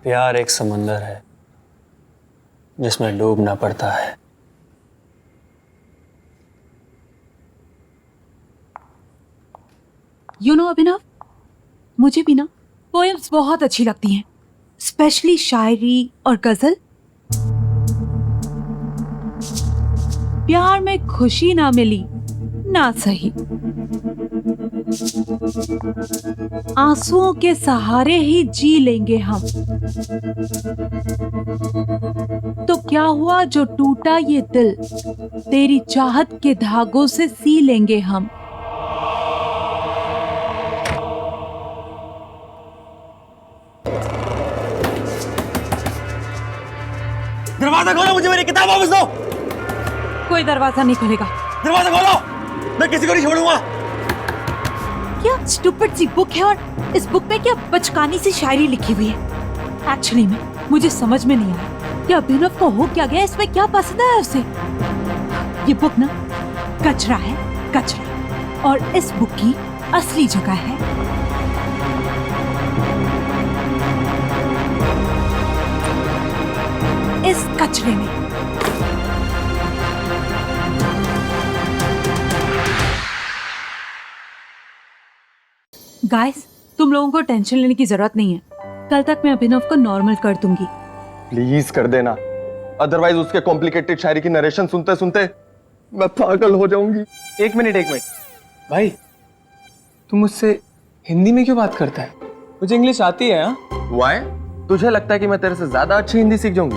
प्यार एक समंदर है जिसमें डूबना पड़ता है। यू नो अभिनव, मुझे भी ना पोएम्स बहुत अच्छी लगती हैं, स्पेशली शायरी और गजल। प्यार में खुशी ना मिली ना सही, आंसुओं के सहारे ही जी लेंगे हम। तो क्या हुआ जो टूटा ये दिल, तेरी चाहत के धागों से सी लेंगे हम। दरवाजा खोलो, मुझे मेरी किताब वापस दो। कोई दरवाजा नहीं खुलेगा। दरवाजा खोलो, मैं किसी को नहीं छोड़ूंगा। क्या स्टूपिड सी बुक है और इस बुक में क्या बचकानी सी शायरी लिखी हुई है। एक्चुअली में मुझे समझ में नहीं आया कि अभिनव को हो क्या गया, इसमें क्या पसंद है उसे। ये बुक ना कचरा है, कचरा, और इस बुक की असली जगह है इस कचरे में। गाइस, तुम लोगों को टेंशन लेने की जरूरत नहीं है। कल तक मैं अभिनव को नॉर्मल कर दूंगी। प्लीज कर देना, अदरवाइज उसके कॉम्प्लिकेटेड शायरी की नरेशन सुनते सुनते मैं पागल हो जाऊंगी। एक मिनट भाई, तुम मुझसे हिंदी में क्यों बात करता है? मुझे इंग्लिश आती है। वाई? तुझे लगता है कि मैं तेरे से ज्यादा अच्छी हिंदी सीख जाऊंगी?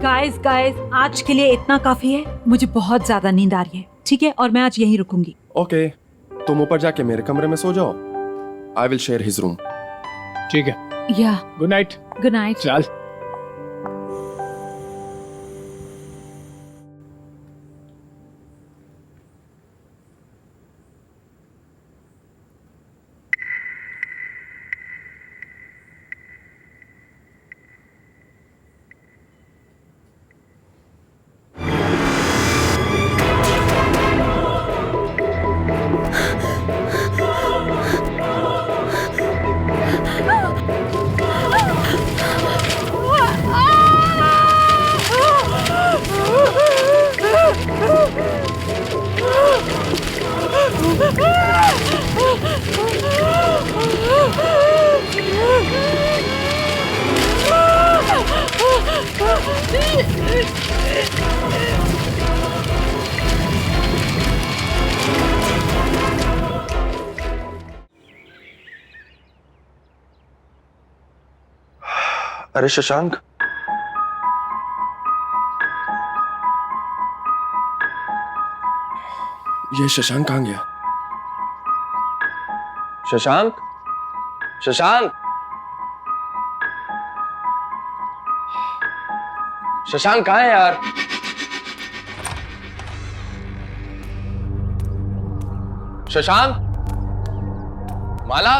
गाइस आज के लिए इतना काफी है। मुझे बहुत ज्यादा नींद आ रही है, ठीक है, और मैं आज यहीं रुकूंगी। ओके, तुम ऊपर जाके मेरे कमरे में सो जाओ। I will share his room. ठीक है। या गुड नाइट। Good night. चल। अरे शशांक, ये शशांक कहाँ गया? शशांक, शशांक, शशांक कहाँ है यार? शशांक, माला,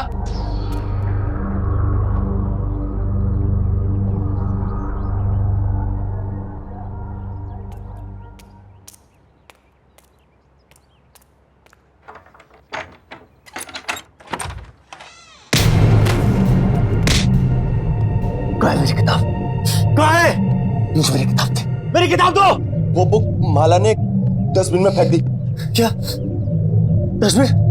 मेरी किताब कहाँ है? मुझे मेरी किताब दे, मेरी किताब दो। वो बुक माला ने डस्टबिन में फेंक दी। क्या डस्टबिन?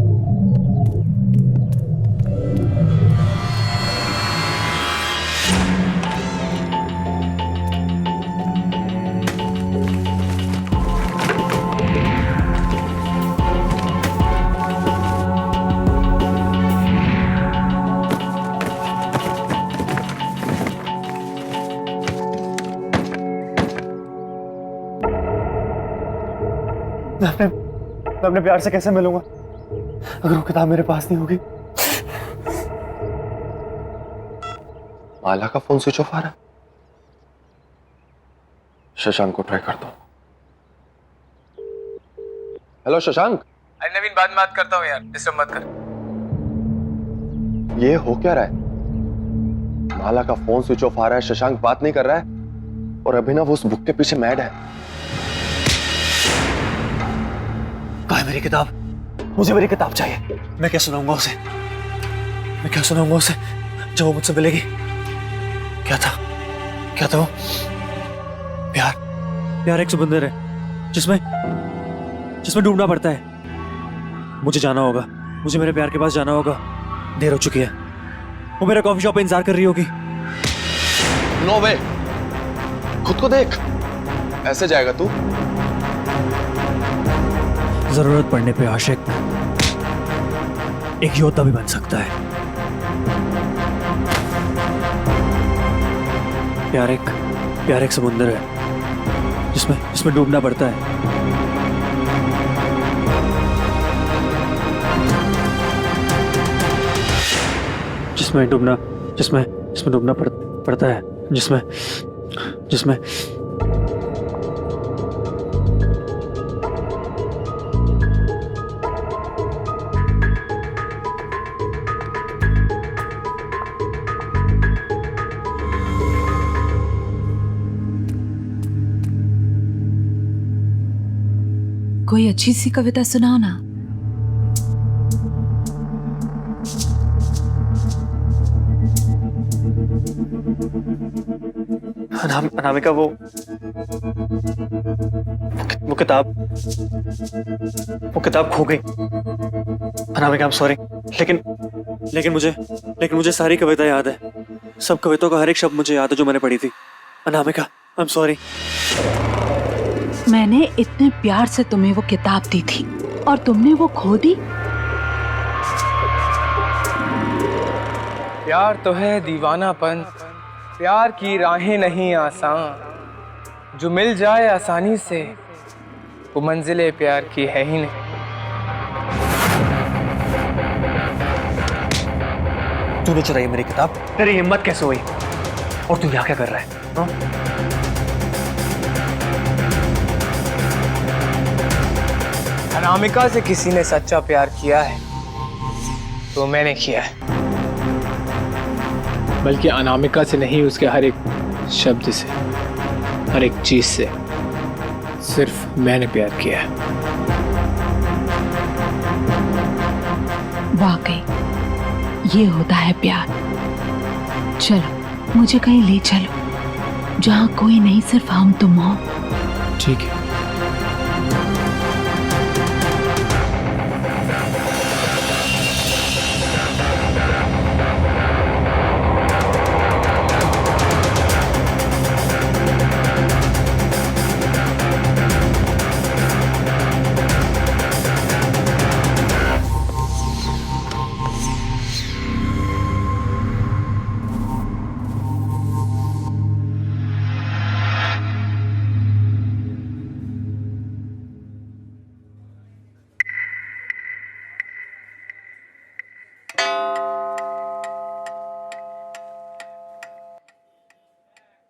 मैं अपने प्यार से कैसे मिलूंगा अगर वो किताब मेरे पास नहीं होगी? माला का फोन स्विच ऑफ आ रहा है। शशांक को ट्राई करता हूं। हेलो शशांक। अरे नवीन, बाद में बात करता हूँ यार, डिस्टर्ब मत कर। ये हो क्या रहा है? माला का फोन स्विच ऑफ आ रहा है, शशांक बात नहीं कर रहा है, और अभिनव उस बुक के पीछे मैड है। कहाँ है मेरी किताब? मुझे मेरी किताब चाहिए। मैं क्या सुनाऊंगा उसे? मैं क्या सुनाऊंगा उसे जो वो मुझसे मिलेगी? क्या था वो? प्यार एक समंदर है जिसमें डूबना पड़ता है। मुझे जाना होगा, मुझे मेरे प्यार के पास जाना होगा। देर हो चुकी है, वो मेरा कॉफी शॉप पे इंतजार कर रही होगी। नो वे, खुद को देख, ऐसे जाएगा तू? जरूरत पड़ने पे आशिक एक योद्धा भी बन सकता है। प्यार एक समुद्र है जिसमें डूबना पड़ता है। जिसमें डूबना पड़ता है, जिसमें कोई अच्छी सी कविता सुनाओ ना। अनामिका वो किताब खो गई। अनामिका आई एम सॉरी, लेकिन मुझे सारी कविता याद है। सब कविताओं का हर एक शब्द मुझे याद है जो मैंने पढ़ी थी। Anamika I am sorry. मैंने इतने प्यार से तुम्हें वो किताब दी थी और तुमने वो खो दी। प्यार तो है दीवानापन, प्यार की राहें नहीं आसान, जो मिल जाए आसानी से वो मंजिले प्यार की है ही नहीं। तूने चुराई मेरी किताब, तेरी हिम्मत कैसे हुई? और तू यहाँ क्या कर रहा है? हाँ? अनामिका से किसी ने सच्चा प्यार किया है तो मैंने किया है, बल्कि अनामिका से नहीं, उसके हर एक शब्द से, हर एक चीज से सिर्फ मैंने प्यार किया है। वाकई ये होता है प्यार। चलो मुझे कहीं ले चलो जहाँ कोई नहीं, सिर्फ हम तुम हो। ठीक है।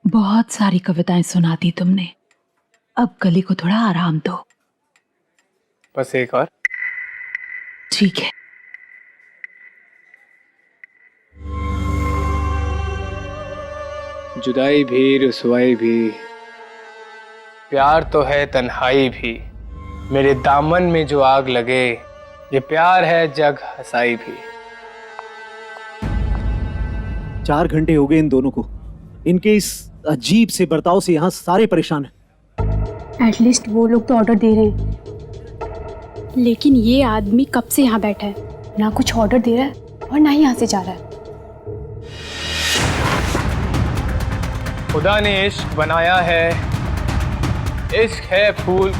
बहुत सारी कविताएं सुना दी तुमने, अब गली को थोड़ा आराम दो। बस एक और। ठीक है। जुदाई भी, रुसवाई भी, प्यार तो है तन्हाई भी, मेरे दामन में जो आग लगे, ये प्यार है जग हंसाई भी। 4 घंटे हो गए इन दोनों को, इनके इस अजीब से बर्ताव से यहाँ सारे परेशान हैं। एटलीस्ट वो लोग तो ऑर्डर दे रहे हैं, लेकिन ये आदमी कब से यहाँ बैठा है, ना कुछ ऑर्डर दे रहा है और ना ही यहाँ से जा रहा है। खुदा ने इश्क बनाया है, इश्क है फूल।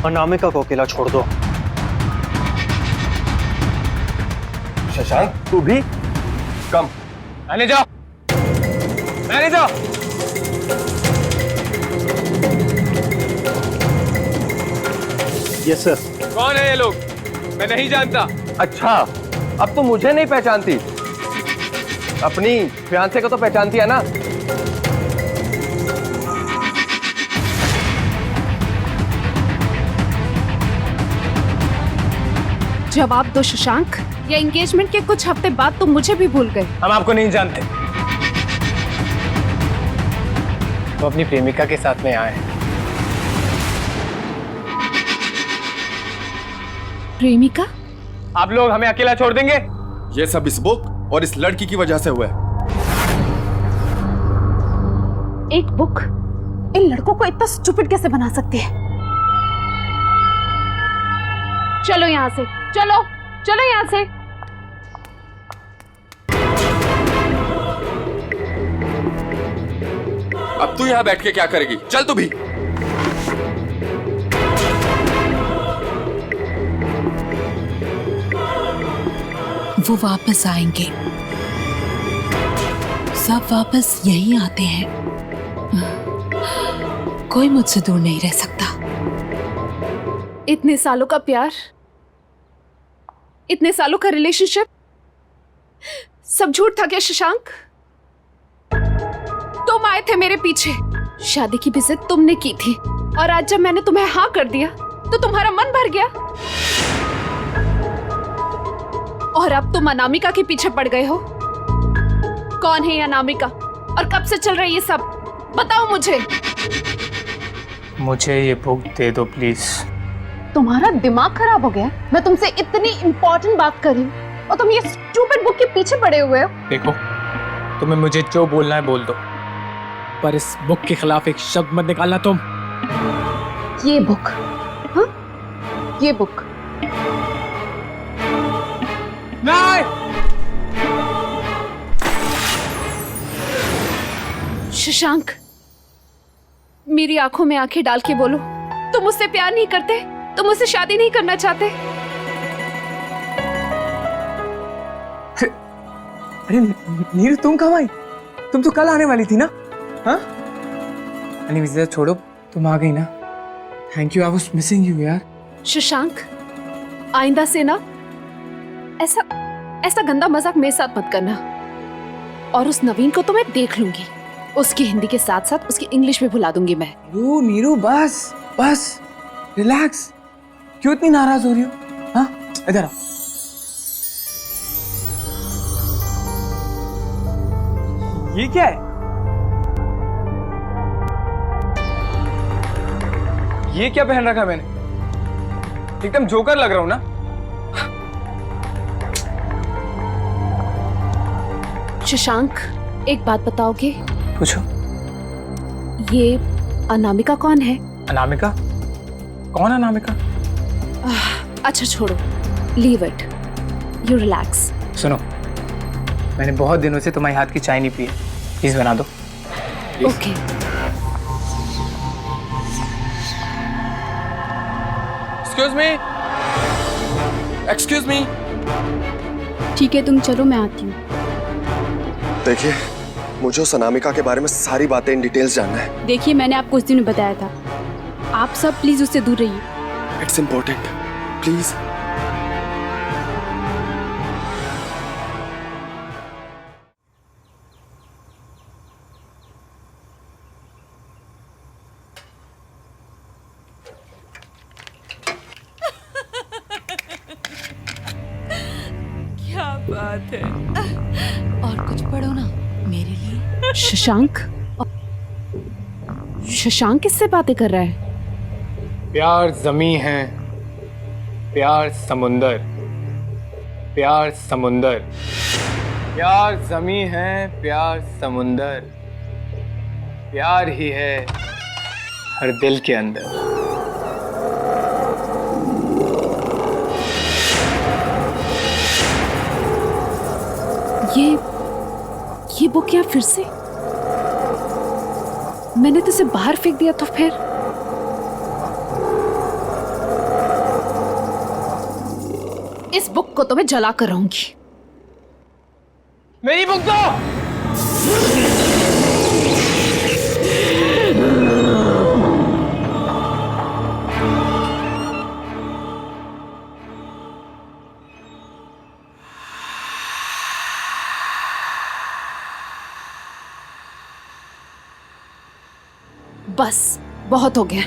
अनामिका को अकेला छोड़ दो। शशांक तू भी कम। मैंने जाओ, मैंने जाओ। Yes sir. कौन है ये लोग? मैं नहीं जानता। अच्छा, अब तो मुझे नहीं पहचानती, अपनी फियांसे को तो पहचानती है ना? जवाब दो शशांक, या एंगेजमेंट के कुछ हफ्ते बाद तो मुझे भी भूल गए। हम आपको नहीं जानते। तो अपनी प्रेमिका के साथ में आए। प्रेमिका? आप लोग हमें अकेला छोड़ देंगे? ये सब इस बुक और इस लड़की की वजह से हुआ है। एक बुक इन लड़कों को इतना स्टूपिड कैसे बना सकती है? चलो यहाँ से, चलो चलो यहाँ से। अब तू यहाँ बैठ के क्या करेगी? चल तू भी। वो वापस आएंगे, सब वापस यही आते हैं। कोई मुझसे दूर नहीं रह सकता। इतने सालों का प्यार, इतने सालों का रिलेशनशिप, सब झूठ था क्या शशांक? तुम आए थे मेरे पीछे, शादी की विजिट तुमने की थी, और आज जब मैंने तुम्हें हाँ कर दिया तो तुम्हारा मन भर गया, और अब तुम अनामिका के पीछे पड़ गए हो। कौन है ये अनामिका और कब से चल रही है ये सब? बताओ मुझे। मुझे ये बुक दे दो प्लीज। तुम्हारा दिमाग खराब हो गया? मैं तुमसे इतनी इंपॉर्टेंट बात कर रही हूँ और तुम ये स्टूपिड बुक के पीछे पड़े हुए हो। देखो, तुम्हें मुझे जो बोलना है बोल दो, पर इस बुक के खिलाफ एक शब्द मत निकालना तुम। ये बुक, हाँ? ये बुक नहीं। शशांक, मेरी आंखों में आंखें डाल के बोलो, तुम मुझसे प्यार नहीं करते? तुम मुझसे शादी नहीं करना चाहते? अरे नीरू, तुम कब आई? तुम तो कल आने वाली थी ना? हाँ? अरे विजय छोड़ो, तुम आ गई ना। Thank you, I was missing you यार। शशांक, आइंदा से ना ऐसा गंदा मजाक मेरे साथ मत करना। और उस नवीन को तो मैं देख लूंगी, उसकी हिंदी के साथ साथ उसकी इंग्लिश भी भुला दूंगी मैं। नीरू बस बस रिलैक्स। क्यों इतनी नाराज हो रही हो? हाँ, इधर आओ। ये क्या है? ये क्या पहन रखा मैंने? एकदम जोकर लग रहा हूं ना? शशांक, एक बात बताओगे? पूछो। ये अनामिका कौन है? अनामिका? कौन अनामिका? अच्छा छोड़ो, लीव इट, यू रिलैक्स। सुनो, मैंने बहुत दिनों से तुम्हारे हाथ की चाय नहीं पी है, प्लीज बना दो। ओके। Excuse me. ठीक है, तुम चलो, मैं आती हूँ। देखिए, मुझे उस अनामिका के बारे में सारी बातें इन डिटेल्स जानना है। देखिए, मैंने आपको उस दिन बताया था, आप सब प्लीज उससे दूर रहिए। It's important, please. क्या बात है। और कुछ पढ़ो ना मेरे लिए। शशांक, शशांक किससे बातें कर रहा है? प्यार जमी है, प्यार समुंदर, प्यार समुंदर, प्यार जमी है, प्यार समुंदर, प्यार ही है हर दिल के अंदर। ये बुक क्या फिर से? मैंने तो इसे बाहर फेंक दिया तो फिर? इस बुक को तो मैं जला कर रहूंगी। मेरी बुक दो। बस बहुत हो गया,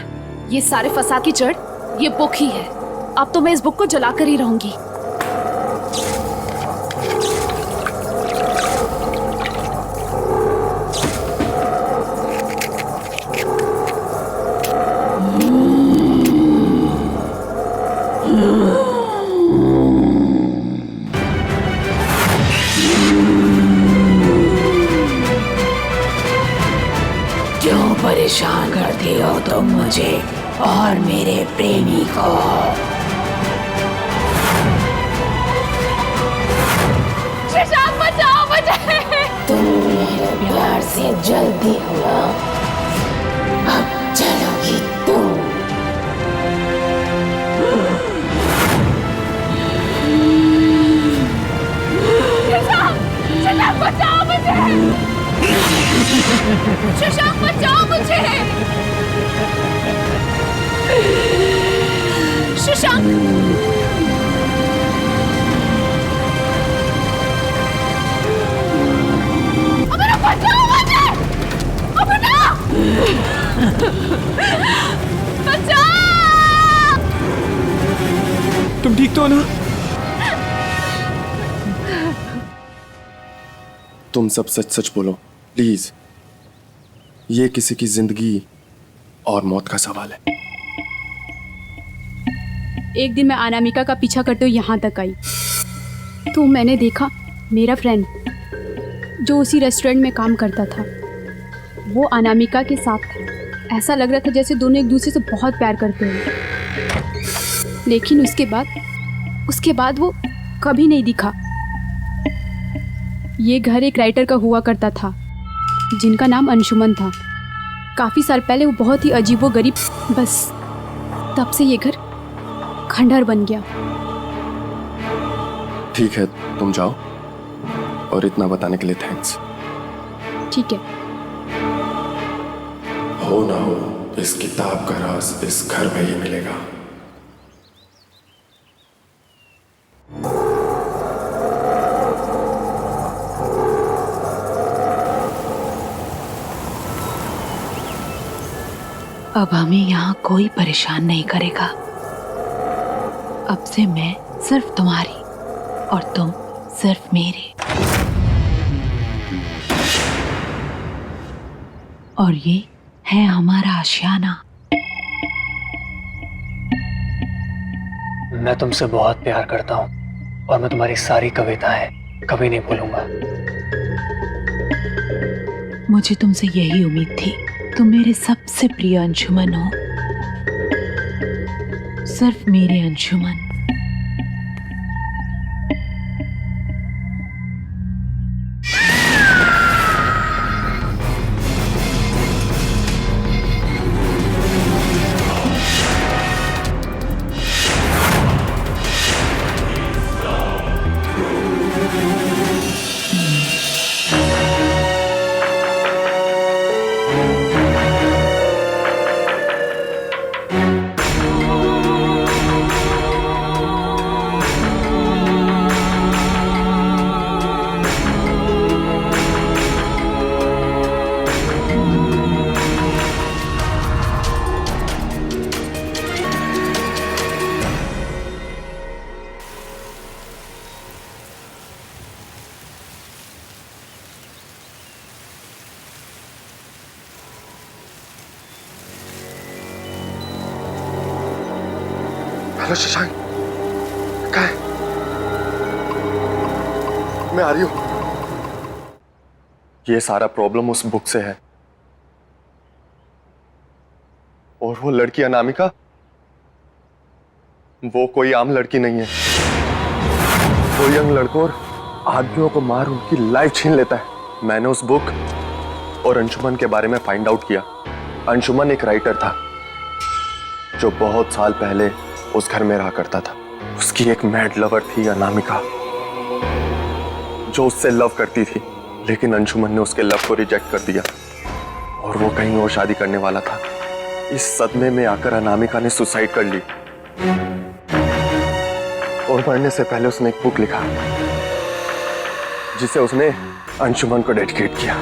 ये सारे फसाद की जड़ ये बुक ही है। अब तो मैं इस बुक को जलाकर ही रहूंगी। क्यों परेशान करती हो तुम मुझे और मेरे प्रेमी को? शशांक, बचाओ मुझे। तुम मेरे प्यार से जल्दी हो, अब चलोगी तुम। शशांक, बचाओ मुझे। शशांक, बचाओ मुझे। शशांक, अमर बचाओ मुझे। अमर बचाओ। तुम ठीक तो हो ना? तुम सब सच सच बोलो प्लीज। ये किसी की जिंदगी और मौत का सवाल है। एक दिन मैं अनामिका का पीछा करते हुए यहाँ तक आई तो मैंने देखा मेरा फ्रेंड जो उसी रेस्टोरेंट में काम करता था वो अनामिका के साथ था। ऐसा लग रहा था जैसे दोनों एक दूसरे से बहुत प्यार करते हैं। लेकिन उसके बाद वो कभी नहीं दिखा। ये घर एक राइटर का हुआ करता था जिनका नाम अंशुमन था। काफ़ी साल पहले वो बहुत ही अजीबोगरीब, बस तब से ये घर खंडहर बन गया। ठीक है, तुम जाओ, और इतना बताने के लिए थैंक्स। ठीक है। हो ना हो, इस किताब का राज इस घर में ही मिलेगा। अब हमें यहाँ कोई परेशान नहीं करेगा। अब से मैं सिर्फ तुम्हारी और तुम सिर्फ मेरे। और ये है हमारा आशियाना। मैं तुमसे बहुत प्यार करता हूँ और मैं तुम्हारी सारी कविताएं कभी नहीं भूलूंगा। मुझे तुमसे यही उम्मीद थी। तुम मेरे सबसे प्रिय अंशुमन हो, सिर्फ मेरे अंशुमन। हेलो शशांक, कहाँ है? मैं आ रही हूं। ये सारा प्रॉब्लम उस बुक से है। और वो लड़की अनामिका, वो कोई आम लड़की नहीं है। वो यंग लड़कों और आदमियों को मार उनकी लाइफ छीन लेता है। मैंने उस बुक और अंशुमन के बारे में फाइंड आउट किया। अंशुमन एक राइटर था जो बहुत साल पहले उस घर में रहा करता था। उसकी एक मैड लवर थी अनामिका, जो उससे लव करती थी, लेकिन अंशुमन ने उसके लव को रिजेक्ट कर दिया और वो कहीं और शादी करने वाला था। इस सदमे में आकर अनामिका ने सुसाइड कर ली और मरने से पहले उसने एक बुक लिखा जिसे उसने अंशुमन को डेडिकेट किया।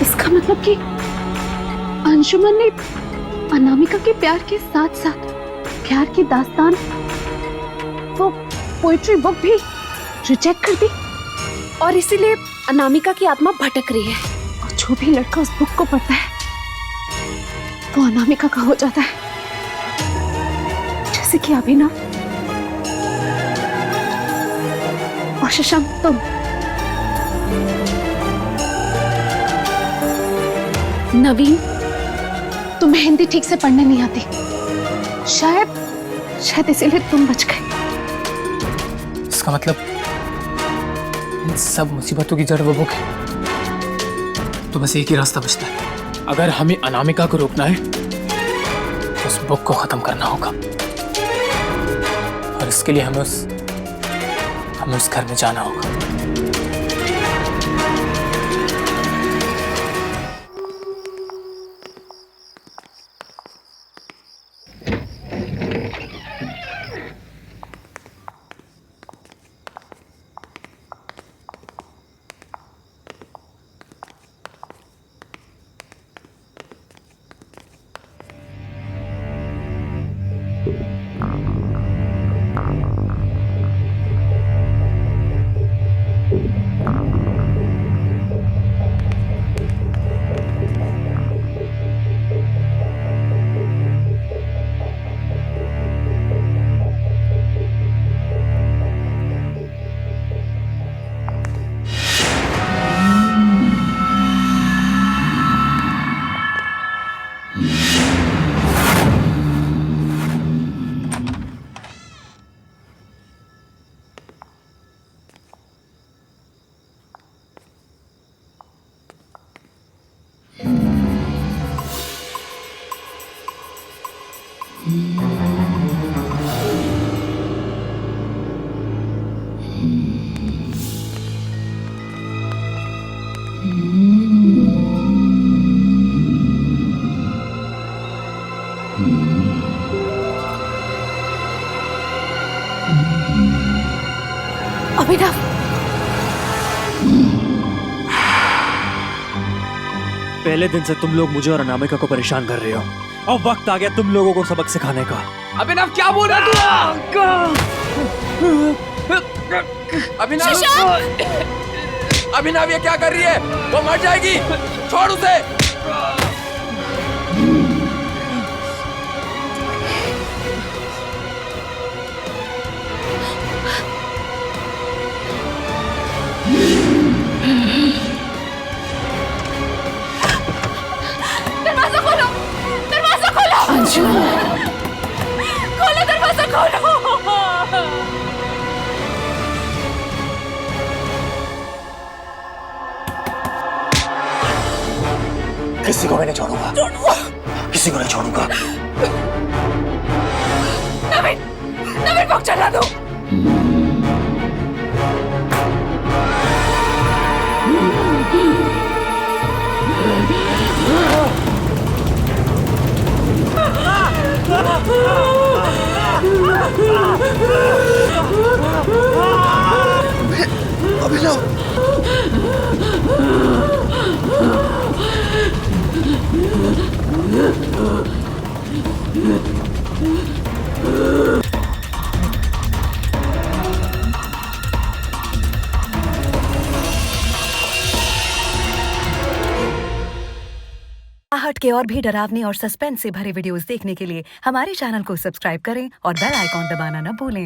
इसका मतलब कि अंशुमन ने अनामिका के प्यार के साथ साथ प्यार की दास्तान, वो पोइट्री बुक भी रिजेक्ट कर दी और इसीलिए अनामिका की आत्मा भटक रही है। और जो भी लड़का उस बुक को पढ़ता है वो अनामिका का हो जाता है, जैसे कि अभिनव और शशांक तुम। नवीन, तुम्हें हिंदी ठीक से पढ़ने नहीं आती, शायद इसीलिए तुम बच गए। इसका मतलब इन सब मुसीबतों की जड़ वो बुक है। तो बस एक ही रास्ता बचता है। अगर हमें अनामिका को रोकना है तो उस बुक को खत्म करना होगा और इसके लिए हमें उस घर में जाना होगा। अभिनव, पहले दिन से तुम लोग मुझे और अनामिका को परेशान कर रहे हो। अब वक्त आ गया तुम लोगों को सबक सिखाने का। अभिनव क्या बोल रहा तू? अभिनव ये क्या कर रही है? वो मर जाएगी, छोड़ उसे। दरवाजा खोलो, दरवाजा खोलो। अंशुमन, खोलो दरवाजा खोलो। किसी को मैं नहीं छोड़ूंगा, किसी को नहीं छोड़ूंगा। नवीन, नवीन को चला दो। अभिनव, आहट के और भी डरावने और सस्पेंस से भरे वीडियोस देखने के लिए हमारे चैनल को सब्सक्राइब करें और बेल आइकॉन दबाना न भूलें।